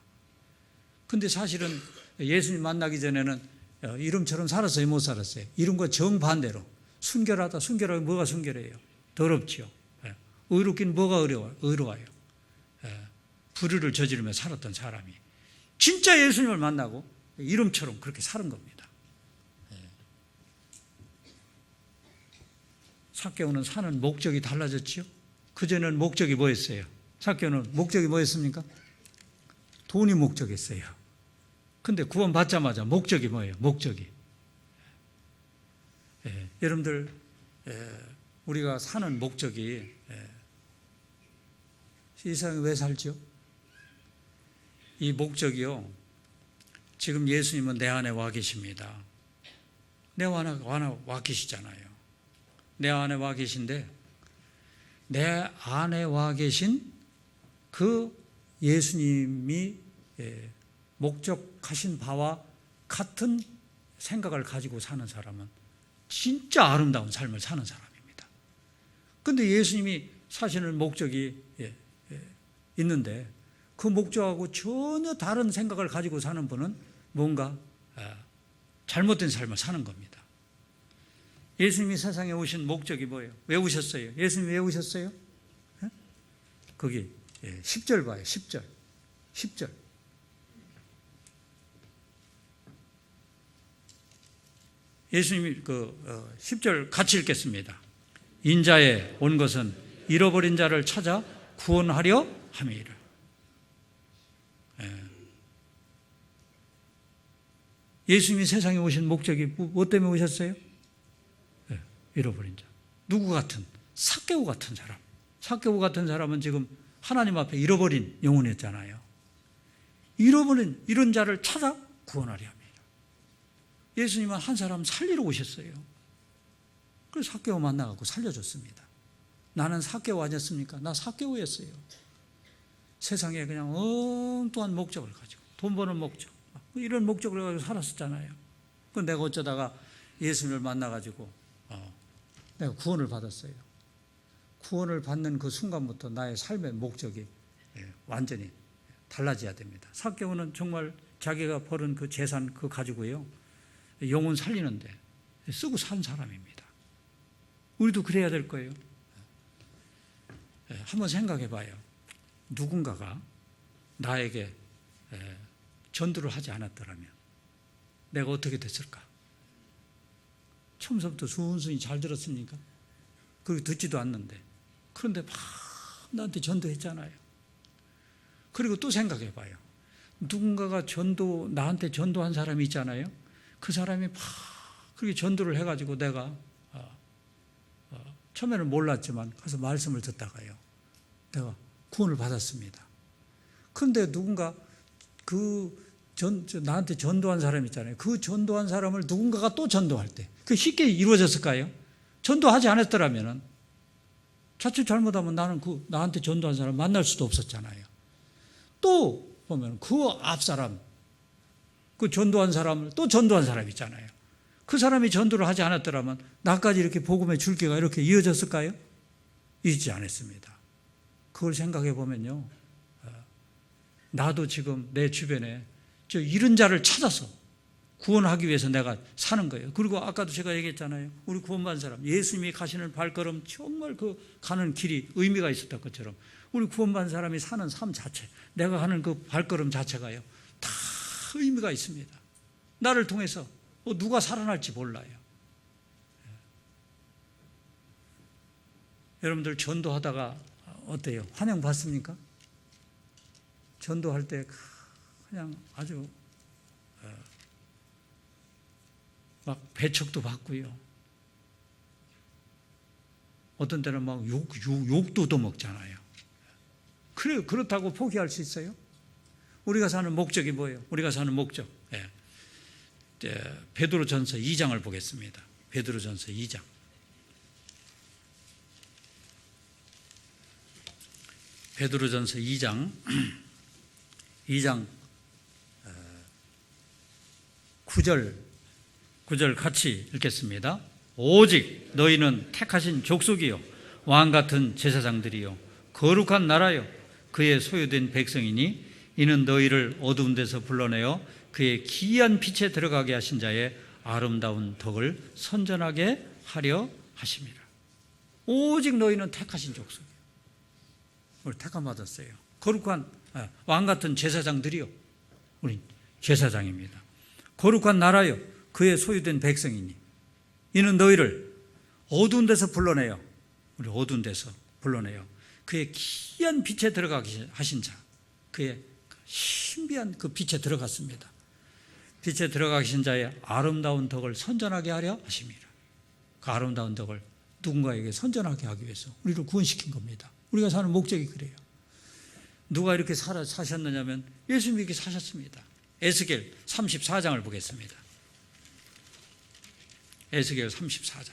근데 사실은 예수님 만나기 전에는 이름처럼 살았어요, 못 살았어요? 이름과 정반대로 순결하다. 순결하면 뭐가 순결해요? 더럽죠. 의롭긴 뭐가 의로워요? 불의를 저지르며 살았던 사람이 진짜 예수님을 만나고 이름처럼 그렇게 사는 겁니다. 삭개오는 사는 목적이 달라졌죠. 그전에는 목적이 뭐였어요? 삭개오는 목적이 뭐였습니까? 돈이 목적이었어요. 근데 구원 받자마자 목적이 뭐예요? 목적이. 여러분들, 우리가 사는 목적이 이 세상에 왜 살죠? 이 목적이요, 지금 예수님은 내 안에 와 계십니다. 내 안에 와 계시잖아요. 내 안에 와 계신데 내 안에 와 계신 그 예수님이 목적하신 바와 같은 생각을 가지고 사는 사람은 진짜 아름다운 삶을 사는 사람입니다. 그런데 예수님이 사시는 목적이 있는데 그 목적하고 전혀 다른 생각을 가지고 사는 분은 뭔가 잘못된 삶을 사는 겁니다. 예수님이 세상에 오신 목적이 뭐예요? 왜 오셨어요? 예수님이 왜 오셨어요? 거기 10절 봐요. 10절. 예수님이 10절 같이 읽겠습니다. 인자에 온 것은 잃어버린 자를 찾아 구원하려 함이라. 예수님이 세상에 오신 목적이 뭐 때문에 오셨어요? 네, 잃어버린 자. 누구 같은? 삭개오 같은 사람. 삭개오 같은 사람은 지금 하나님 앞에 잃어버린 영혼이었잖아요. 잃어버린 이런 자를 찾아 구원하려 합니다. 예수님은 한 사람 살리러 오셨어요. 그래서 삭개오 만나갖고 살려줬습니다. 나는 삭개오 아니었습니까? 나 삭개오였어요. 세상에 그냥 엉뚱한 목적을 가지고 돈 버는 목적 이런 목적을 가지고 살았었잖아요. 그 내가 어쩌다가 예수님을 만나가지고 내가 구원을 받았어요. 구원을 받는 그 순간부터 나의 삶의 목적이 완전히 달라져야 됩니다. 삭개오는 정말 자기가 벌은 그 재산 그거 가지고요 영혼 살리는데 쓰고 산 사람입니다. 우리도 그래야 될 거예요. 한번 생각해 봐요. 누군가가 나에게 전도를 하지 않았더라면 내가 어떻게 됐을까? 처음부터 순순히 잘 들었습니까? 그리고 듣지도 않는데 그런데 막 나한테 전도했잖아요. 그리고 또 생각해 봐요. 누군가가 나한테 전도한 사람이 있잖아요. 그 사람이 막 그렇게 전도를 해가지고 내가 처음에는 몰랐지만 가서 말씀을 듣다가요 내가 구원을 받았습니다. 그런데 누군가 나한테 전도한 사람 있잖아요. 그 전도한 사람을 누군가가 또 전도할 때 그게 쉽게 이루어졌을까요? 전도하지 않았더라면 자칫 잘못하면 나는 나한테 전도한 사람 만날 수도 없었잖아요. 또 보면 그 앞사람 그 전도한 사람을 또 전도한 사람 있잖아요. 그 사람이 전도를 하지 않았더라면 나까지 이렇게 복음의 줄기가 이렇게 이어졌을까요? 이어지지 않았습니다. 그걸 생각해 보면요. 나도 지금 내 주변에 저 잃은 자를 찾아서 구원하기 위해서 내가 사는 거예요. 그리고 아까도 제가 얘기했잖아요. 우리 구원받은 사람, 예수님이 가시는 발걸음 정말 그 가는 길이 의미가 있었던 것처럼 우리 구원받은 사람이 사는 삶 자체, 내가 하는 그 발걸음 자체가요. 다 의미가 있습니다. 나를 통해서 누가 살아날지 몰라요. 여러분들 전도하다가 어때요? 환영받습니까? 전도할 때 그냥 아주 막 배척도 받고요. 어떤 때는 막 욕도 얻어먹잖아요. 그렇다고 포기할 수 있어요? 우리가 사는 목적이 뭐예요? 우리가 사는 목적. 베드로전서 2장을 보겠습니다. 베드로전서 2장. 베드로전서 2장 9절 같이 읽겠습니다. 오직 너희는 택하신 족속이요 왕같은 제사장들이요 거룩한 나라요 그의 소유된 백성이니 이는 너희를 어두운 데서 불러내어 그의 기이한 빛에 들어가게 하신 자의 아름다운 덕을 선전하게 하려 하심이라. 오직 너희는 택하신 족속이요. 우리 택함 받았어요. 거룩한 왕같은 제사장들이요. 우리 제사장입니다. 거룩한 나라요. 그의 소유된 백성이니 이는 너희를 어두운 데서 불러내요. 우리 어두운 데서 불러내요. 그의 기이한 빛에 들어가게 하신 자. 그의 신비한 그 빛에 들어갔습니다. 빛에 들어가신 자의 아름다운 덕을 선전하게 하려 하심이라. 그 아름다운 덕을 누군가에게 선전하게 하기 위해서 우리를 구원시킨 겁니다. 우리가 사는 목적이 그래요. 누가 이렇게 사셨느냐면 예수님이 이렇게 사셨습니다. 에스겔 34장을 보겠습니다. 에스겔 34장.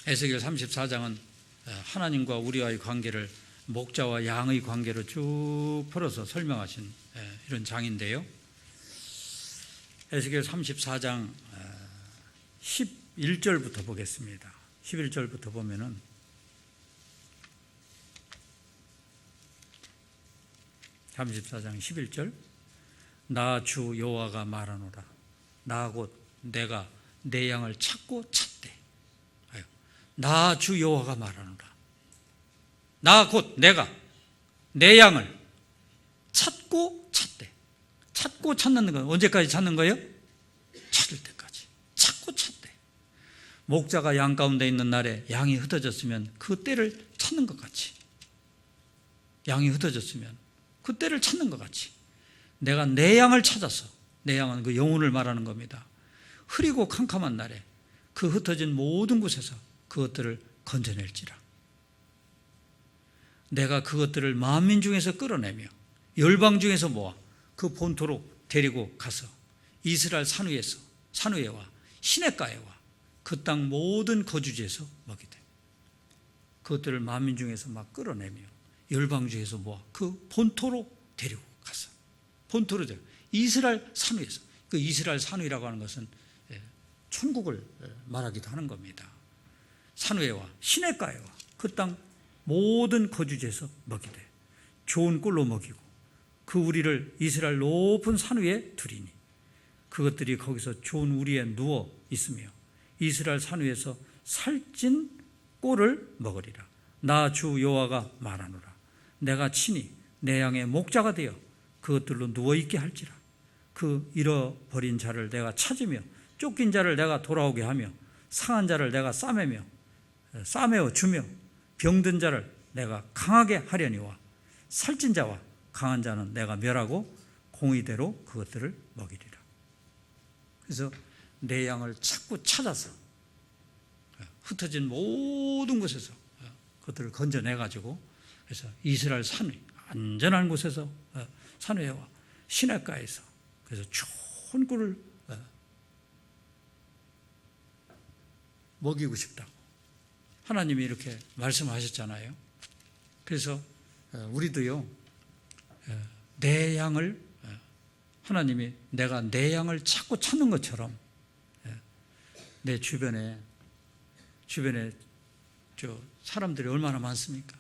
에스겔 34장은 하나님과 우리와의 관계를 목자와 양의 관계로 쭉 풀어서 설명하신 이런 장인데요. 에스겔 34장 11절부터 보겠습니다. 11절부터 보면은 (34장 11절) 나 주 여호와가 말하노라 나 곧 내가 내 양을 찾고 찾되. 나 주 여호와가 말하노라 나 곧 내가 내 양을 찾고 찾되. 찾고 찾는 건 언제까지 찾는 거예요? 찾을 때까지. 찾고 찾되. 목자가 양 가운데 있는 날에 양이 흩어졌으면 그 때를 찾는 것 같이. 양이 흩어졌으면 그 때를 찾는 것 같이 내가 내 양을 찾아서, 내 양은 그 영혼을 말하는 겁니다. 흐리고 캄캄한 날에 그 흩어진 모든 곳에서 그것들을 건져낼지라. 내가 그것들을 만민 중에서 끌어내며 열방 중에서 모아 그 본토로 데리고 가서 이스라엘 산위에와 시냇가에와 그 땅 모든 거주지에서 먹이되, 그것들을 만민 중에서 막 끌어내며 열방 중에서 모아 그 본토로 데리고 가서, 본토로 데리고 이스라엘 산위에서, 그 이스라엘 산위라고 하는 것은 천국을 말하기도 하는 겁니다. 산위와 시냇가에와 그 땅 모든 거주지에서 먹이되 좋은 꿀로 먹이고 그 우리를 이스라엘 높은 산 위에 두리니 그것들이 거기서 좋은 우리에 누워 있으며 이스라엘 산 위에서 살찐 꿀을 먹으리라. 나 주 여호와가 말하노라. 내가 친히 내 양의 목자가 되어 그것들로 누워 있게 할지라. 그 잃어버린 자를 내가 찾으며 쫓긴 자를 내가 돌아오게 하며 상한 자를 내가 싸매어 주며 병든 자를 내가 강하게 하려니와 살찐 자와 강한 자는 내가 멸하고 공의대로 그것들을 먹이리라. 그래서 내 양을 자꾸 찾아서 흩어진 모든 곳에서 그것들을 건져내가지고, 그래서 이스라엘 산위, 안전한 곳에서 산위와 시냇가에서 그래서 좋은 꿀을 먹이고 싶다고 하나님이 이렇게 말씀하셨잖아요. 그래서 우리도요, 내 양을, 하나님이 내가 내 양을 자꾸 찾는 것처럼 내 주변에 저 사람들이 얼마나 많습니까?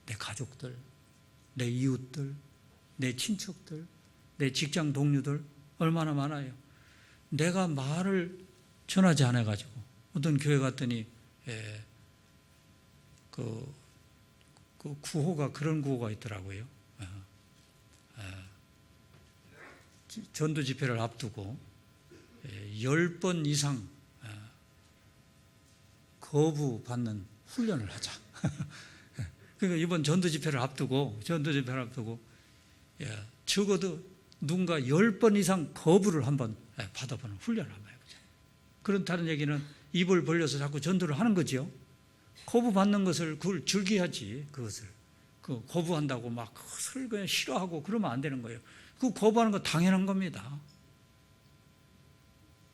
내 가족들, 내 이웃들, 내 친척들, 내 직장 동료들 얼마나 많아요. 내가 말을 전하지 않아가지고 어떤 교회 갔더니 그 구호가 그런 구호가 있더라고요. 전도 집회를 앞두고 10번 이상 거부받는 훈련을 하자. 그러니까 이번 전도 집회를 앞두고 적어도 누군가 10번 이상 거부를 한번 받아보는 훈련을 한번 해보자. 그렇다는 얘기는 입을 벌려서 자꾸 전도를 하는 거죠. 거부받는 것을 그걸 즐겨야지. 그것을 거부한다고 막 그것을 그냥 싫어하고 그러면 안 되는 거예요. 그 거부하는 거 당연한 겁니다.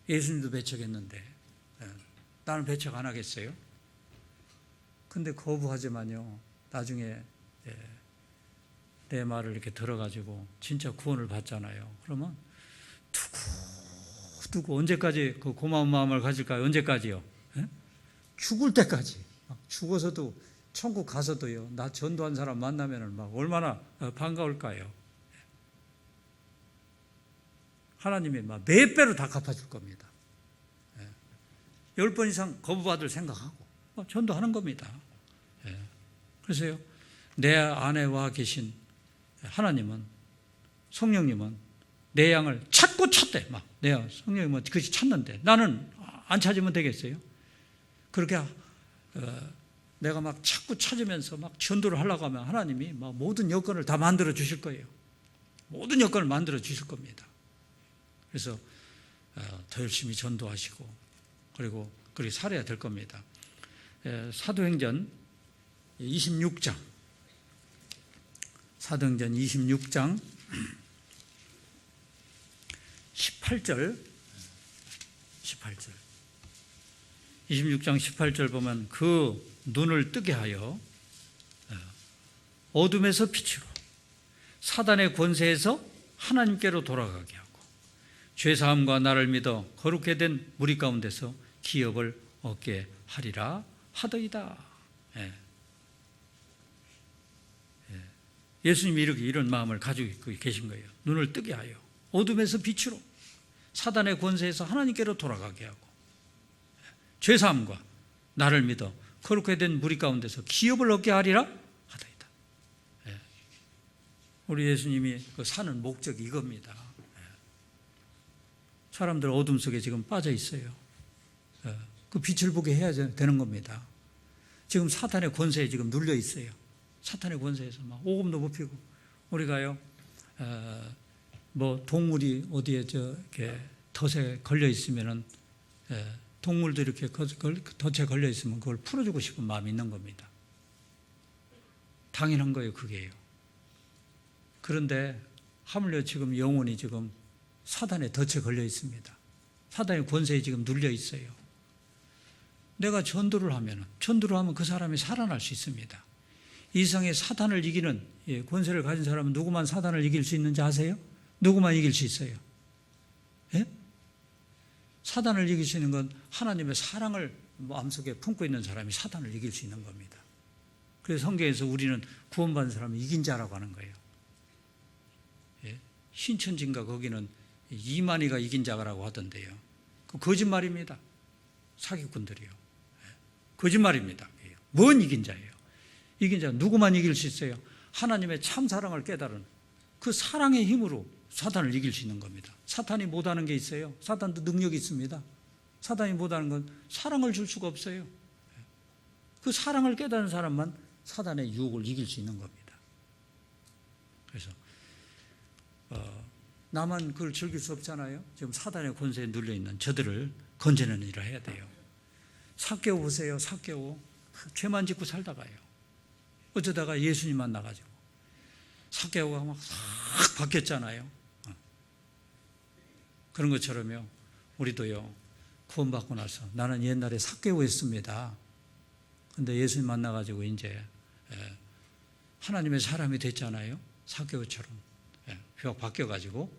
예수님도 배척했는데 나는 배척 안 하겠어요? 근데 거부하지만요, 나중에 내 말을 이렇게 들어가지고 진짜 구원을 받잖아요. 그러면 두고 언제까지 그 고마운 마음을 가질까요? 언제까지요? 죽을 때까지. 죽어서도 천국 가서도요, 나 전도한 사람 만나면은 막 얼마나 반가울까요? 하나님이 막 몇 배로 다 갚아줄 겁니다. 10번 이상 거부받을 생각하고 전도하는 겁니다. 그래서요, 내 안에 와 계신 하나님은, 성령님은 내 양을 찾고 찾대. 막 성령님은 그것이 찾는데 나는 안 찾으면 되겠어요? 그렇게 내가 막 자꾸 찾으면서 막 전도를 하려고 하면 하나님이 막 모든 여건을 다 만들어 주실 거예요. 모든 여건을 만들어 주실 겁니다. 그래서 더 열심히 전도하시고 그리고 그렇게 살아야 될 겁니다. 사도행전 26장 18절 26장 18절 보면 그 눈을 뜨게 하여 어둠에서 빛으로 사단의 권세에서 하나님께로 돌아가게 하고 죄사함과 나를 믿어 거룩해 된 무리 가운데서 기업을 얻게 하리라 하더이다. 예수님이 이런 마음을 가지고 계신 거예요. 눈을 뜨게 하여 어둠에서 빛으로 사단의 권세에서 하나님께로 돌아가게 하고 죄사함과 나를 믿어 거룩해 된 무리 가운데서 기업을 얻게 하리라 하더이다. 우리 예수님이 사는 목적이 이겁니다. 사람들 어둠 속에 지금 빠져 있어요. 그 빛을 보게 해야 되는 겁니다. 지금 사탄의 권세에 지금 눌려 있어요. 사탄의 권세에서 막 오금도 못 피고 우리가요 뭐 동물이 어디에 이렇게 덫에 걸려 있으면은 동물도 이렇게 덫에 걸려 있으면 그걸 풀어주고 싶은 마음이 있는 겁니다. 당연한 거예요, 그게요. 그런데 하물며 지금 영혼이 지금 사단의 덫에 걸려 있습니다. 사단의 권세에 지금 눌려 있어요. 내가 전도를 하면 그 사람이 살아날 수 있습니다. 이 세상에 사단을 이기는 권세를 가진 사람은 누구만 사단을 이길 수 있는지 아세요? 누구만 이길 수 있어요? 예? 사단을 이길 수 있는 건 하나님의 사랑을 마음속에 품고 있는 사람이 사단을 이길 수 있는 겁니다. 그래서 성경에서 우리는 구원받은 사람을 이긴 자라고 하는 거예요. 예? 신천지인가 거기는 이만희가 이긴 자라고 하던데요. 그 거짓말입니다. 사기꾼들이요. 예? 거짓말입니다. 뭔 이긴 자예요? 이긴 자 누구만 이길 수 있어요? 하나님의 참 사랑을 깨달은 그 사랑의 힘으로 사탄을 이길 수 있는 겁니다. 사탄이 못하는 게 있어요. 사탄도 능력이 있습니다. 사탄이 못하는 건 사랑을 줄 수가 없어요. 그 사랑을 깨달은 사람만 사탄의 유혹을 이길 수 있는 겁니다. 그래서 나만 그걸 즐길 수 없잖아요. 지금 사탄의 권세에 눌려있는 저들을 건져내는 일을 해야 돼요. 삭개오 보세요. 삭개오 죄만 짓고 살다가요. 어쩌다가 예수님 만나가지고 삭개오가 막 싹 바뀌었잖아요. 그런 것처럼요. 우리도요. 구원받고 나서 나는 옛날에 삭개오였습니다. 근데 예수님 만나가지고 이제 하나님의 사람이 됐잖아요. 삭개오처럼 벽 바뀌어가지고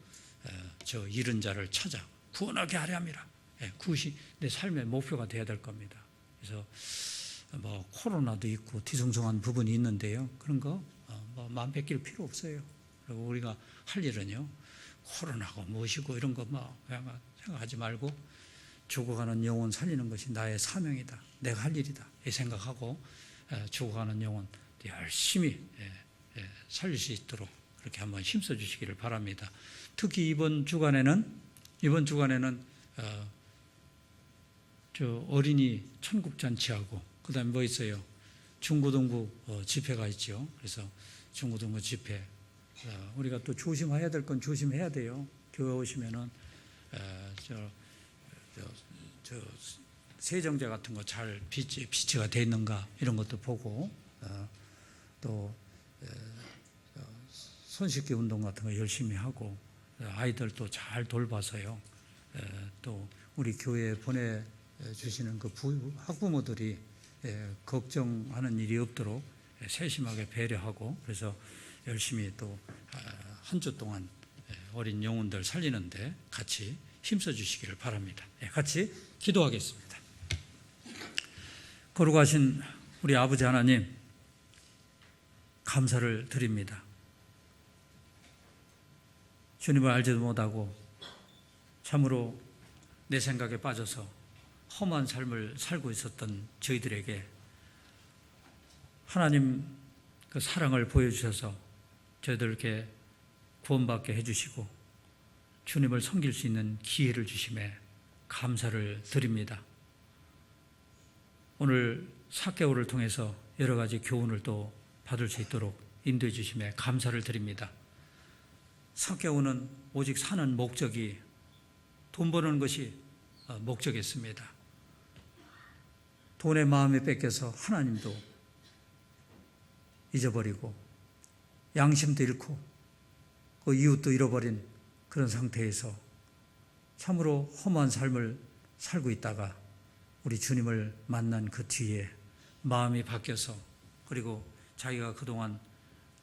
저 잃은 자를 찾아 구원하게 하려 함이라. 그것이 내 삶의 목표가 되어야 될 겁니다. 그래서 뭐 코로나도 있고 뒤숭숭한 부분이 있는데요. 그런 거 뭐 마음 뺏길 필요 없어요. 그리고 우리가 할 일은요. 코로나고 무엇이고 이런 거 뭐 생각하지 말고 죽어가는 영혼 살리는 것이 나의 사명이다. 내가 할 일이다. 이 생각하고 죽어가는 영혼 열심히 살릴 수 있도록 그렇게 한번 힘써 주시기를 바랍니다. 특히 이번 주간에는 저 어린이 천국잔치하고 그다음에 뭐 있어요? 중고등부 집회가 있죠. 그래서 중고등부 집회 우리가 또 조심해야 될 건 조심해야 돼요. 교회 오시면은 저 세정제 같은 거 잘 비치가 돼 있는가 이런 것도 보고 또 손씻기 운동 같은 거 열심히 하고 아이들도 잘 돌봐서요. 또 우리 교회에 보내주시는 그 학부모들이 걱정하는 일이 없도록 세심하게 배려하고 그래서 열심히 또 한 주 동안 어린 영혼들 살리는데 같이 힘써 주시기를 바랍니다. 같이 기도하겠습니다. 거룩하신 우리 아버지 하나님 감사를 드립니다. 주님을 알지도 못하고 참으로 내 생각에 빠져서 험한 삶을 살고 있었던 저희들에게 하나님 그 사랑을 보여주셔서 저희들에게 구원받게 해주시고 주님을 섬길 수 있는 기회를 주심에 감사를 드립니다. 오늘 삭개오를 통해서 여러 가지 교훈을 또 받을 수 있도록 인도해 주심에 감사를 드립니다. 삭개오는 오직 사는 목적이 돈 버는 것이 목적이었습니다. 돈의 마음에 뺏겨서 하나님도 잊어버리고 양심도 잃고 그 이웃도 잃어버린 그런 상태에서 참으로 험한 삶을 살고 있다가 우리 주님을 만난 그 뒤에 마음이 바뀌어서 그리고 자기가 그동안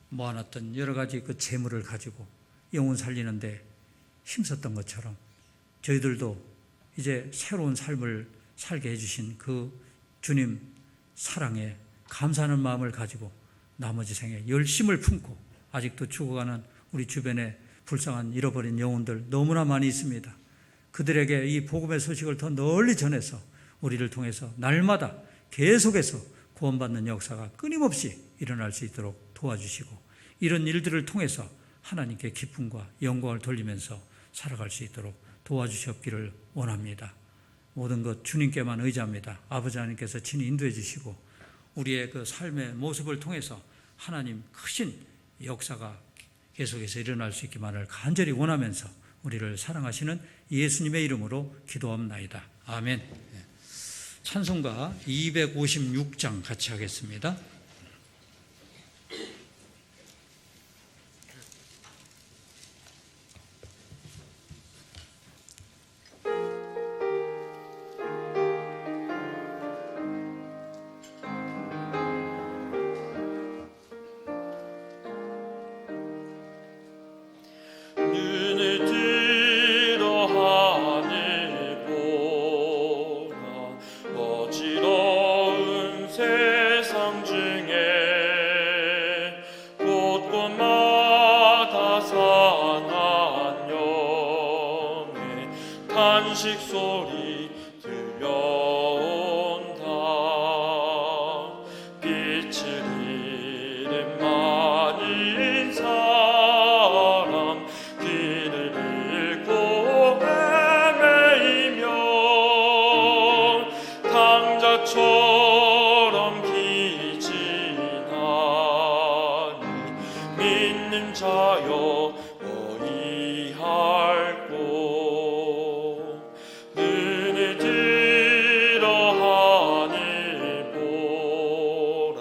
모아놨던 여러 가지 그 재물을 가지고 영혼 살리는데 힘썼던 것처럼 저희들도 이제 새로운 삶을 살게 해주신 그 주님 사랑에 감사하는 마음을 가지고 나머지 생에 열심을 품고 아직도 죽어가는 우리 주변에 불쌍한 잃어버린 영혼들 너무나 많이 있습니다. 그들에게 이 복음의 소식을 더 널리 전해서 우리를 통해서 날마다 계속해서 구원받는 역사가 끊임없이 일어날 수 있도록 도와주시고 이런 일들을 통해서 하나님께 기쁨과 영광을 돌리면서 살아갈 수 있도록 도와주셨기를 원합니다. 모든 것 주님께만 의지합니다. 아버지 하나님께서 친히 인도해 주시고 우리의 그 삶의 모습을 통해서 하나님 크신 역사가 계속해서 일어날 수 있기만을 간절히 원하면서 우리를 사랑하시는 예수님의 이름으로 기도합나이다. 아멘. 찬송가 256장 같이 하겠습니다. 탄식 소리 들려온다. 빛을 잃은 많은 사람 길을 잃고 헤매이며 당자처럼 기진하니 믿는 자여 어이할꼬. 눈을 들어 하늘 보라.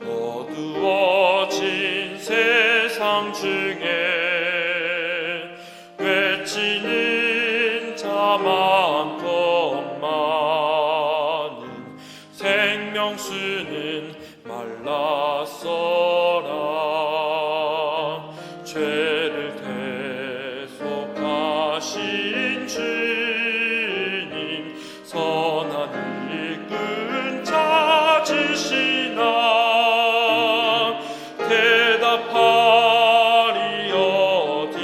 어두워진 세상 중에 외치는 자 많건만은 생명수는 말랐어라. 죄를 대속하신 주님 선한 일꾼 찾으시나. 대답하리 어디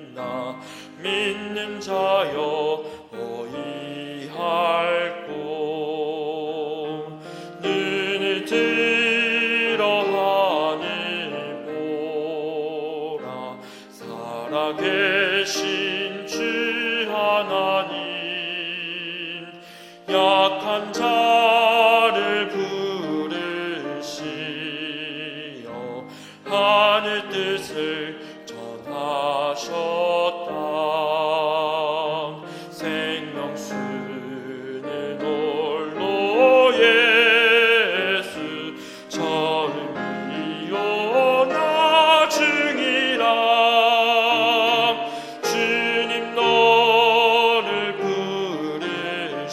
있나. 믿는 자여 어이할꼬. 눈을 들어 하늘 보라. 살아계신 주 하나님 약한 자를 부르시어 하늘 뜻을 전하셨다. 생명수는 홀로 예수 처음이요 나중이라. 주님 너를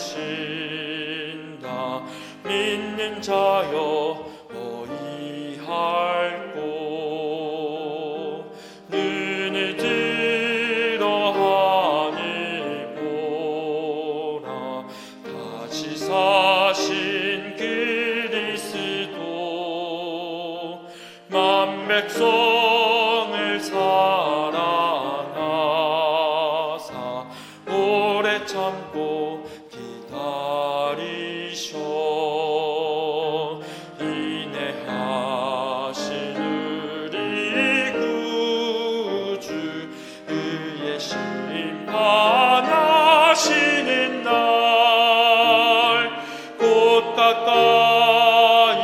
부르신다. 믿는 자여 어이할꼬. 눈을 들어 하늘 보라. 다시 사신 그리스도 만 백성을 사랑하사 오래 참고 기다리셔. 인내하신 우리 구주 그의 심판하시는 날 곧 가까이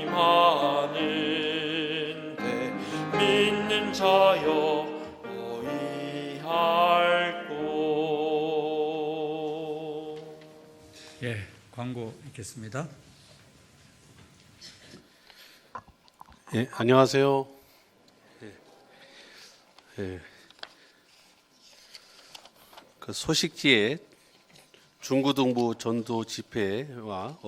임하는데 믿는 자여 어이할꼬. 예, 광고 있겠습니다. 예, 안녕하세요. 그 소식지에 중고등부 전도 집회와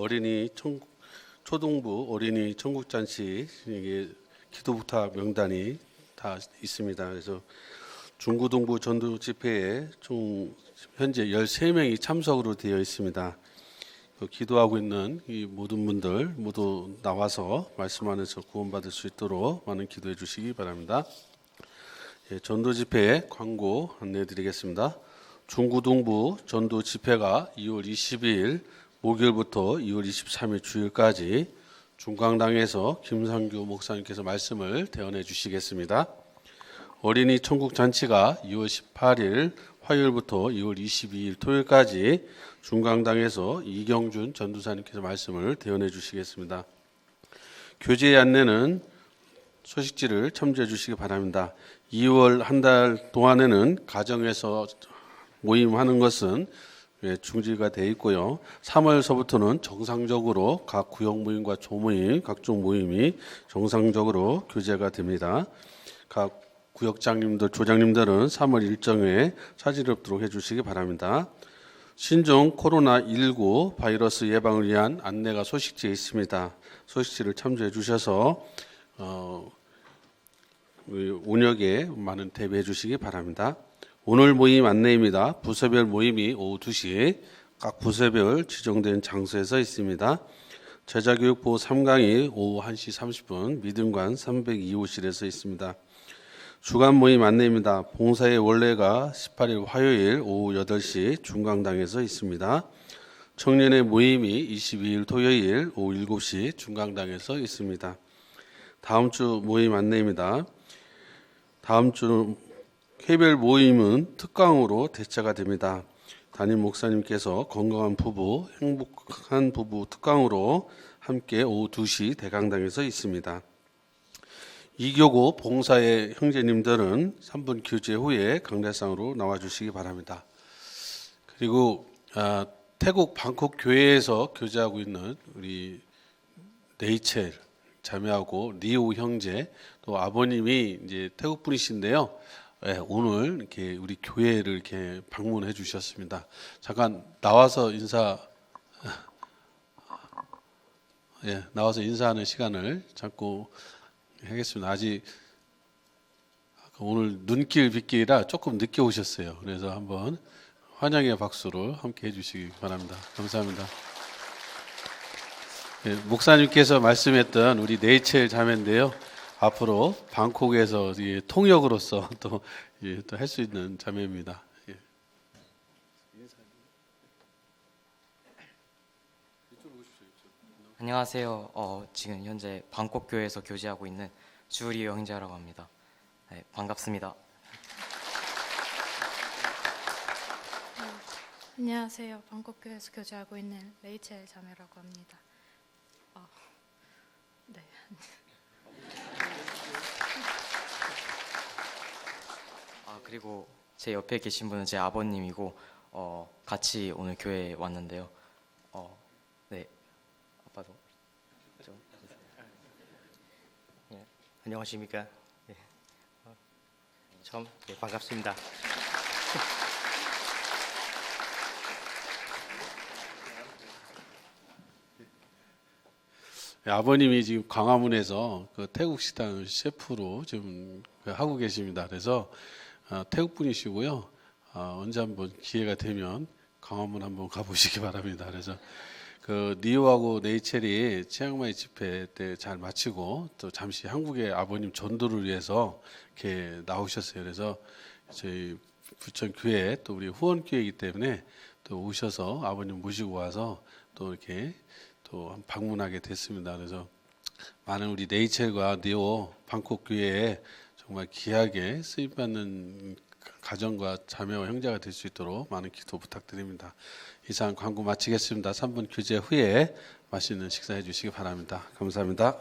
초등부 어린이 천국잔치 이게 기도 부탁 명단이 다 있습니다. 그래서 중고등부 전도 집회에 총 현재 13명이 참석으로 되어 있습니다. 기도하고 있는 이 모든 분들 모두 나와서 말씀 안에서 구원받을 수 있도록 많은 기도해 주시기 바랍니다. 예, 전도 집회 광고 안내해 드리겠습니다. 중고등부 전도 집회가 2월 22일 목요일부터 2월 23일 주일까지 중광당에서 김상규 목사님께서 말씀을 대언해 주시겠습니다. 어린이 천국 잔치가 2월 18일 화요일부터 2월 22일 토요일까지 중광당에서 이경준 전도사님께서 말씀을 대언해 주시겠습니다. 교제 안내는 소식지를 첨부해 주시기 바랍니다. 2월 한 달 동안에는 가정에서 모임하는 것은 중지가 돼 있고요. 3월서부터는 정상적으로 각 구역 모임과 조모임, 각종 모임이 정상적으로 교제가 됩니다. 각 구역장님들, 조장님들은 3월 일정에 차질 없도록 해주시기 바랍니다. 신종 코로나19 바이러스 예방을 위한 안내가 소식지에 있습니다. 소식지를 참조해 주셔서 온역에 많은 대비해 주시기 바랍니다. 오늘 모임 안내입니다. 부서별 모임이 오후 2시 각 부서별 지정된 장소에서 있습니다. 제자교육부 3강이 오후 1시 30분 믿음관 302호실에서 있습니다. 주간 모임 안내입니다. 봉사의 원래가 18일 화요일 오후 8시 중강당에서 있습니다. 청년의 모임이 22일 토요일 오후 7시 중강당에서 있습니다. 다음 주 모임 안내입니다. 다음 주 개별 모임은 특강으로 대체가 됩니다. 담임 목사님께서 건강한 부부, 행복한 부부 특강으로 함께 오후 2시 대강당에서 있습니다. 이교구 봉사의 형제님들은 3분 교제 후에 강대상으로 나와주시기 바랍니다. 그리고 태국 방콕 교회에서 교제하고 있는 우리 네이첼 자매하고 리오 형제 또 아버님이 이제 태국 분이신데요. 오늘 이렇게 우리 교회를 이렇게 방문해 주셨습니다. 잠깐 나와서 나와서 인사하는 시간을 잠깐 하겠습니다. 아직 오늘 눈길 빗길이라 조금 늦게 오셨어요. 그래서 한번 환영의 박수로 함께 해주시기 바랍니다. 감사합니다. 목사님께서 말씀했던 우리 네이첼 자매인데요. 앞으로 방콕에서 통역으로서 또 할 수 있는 자매입니다. 안녕하세요. 지금 현재 방콕 교회에서 교제하고 있는 주리오 형제라고 합니다. 네, 반갑습니다. 안녕하세요. 방콕교회에서 교제하고 있는 레이첼 자매라고 합니다. 네. 그리고 제 옆에 계신 분은 제 아버님이고 같이 오늘 교회에 왔는데요. 네, 아빠도 좀. 네, 안녕하십니까? 네. 처음 반갑습니다. 아버님이 지금 광화문에서 그 태국 식당 셰프로 지금 하고 계십니다. 그래서 태국 분이시고요. 언제 한번 기회가 되면 광화문 한번 가보시기 바랍니다. 그래서 그 리오하고 네이첼이 치앙마이 집회 때 잘 마치고 또 잠시 한국의 아버님 전도를 위해서 이렇게 나오셨어요. 그래서 저희 부천 교회 또 우리 후원 교회이기 때문에 또 오셔서 아버님 모시고 와서 또 이렇게 또 방문하게 됐습니다. 그래서 많은 우리 네이첼과 리오 방콕 교회에 정말 귀하게 쓰임받는 가정과 자매와 형제가 될 수 있도록 많은 기도 부탁드립니다. 이상 광고 마치겠습니다. 3분 교제 후에 맛있는 식사해 주시기 바랍니다. 감사합니다.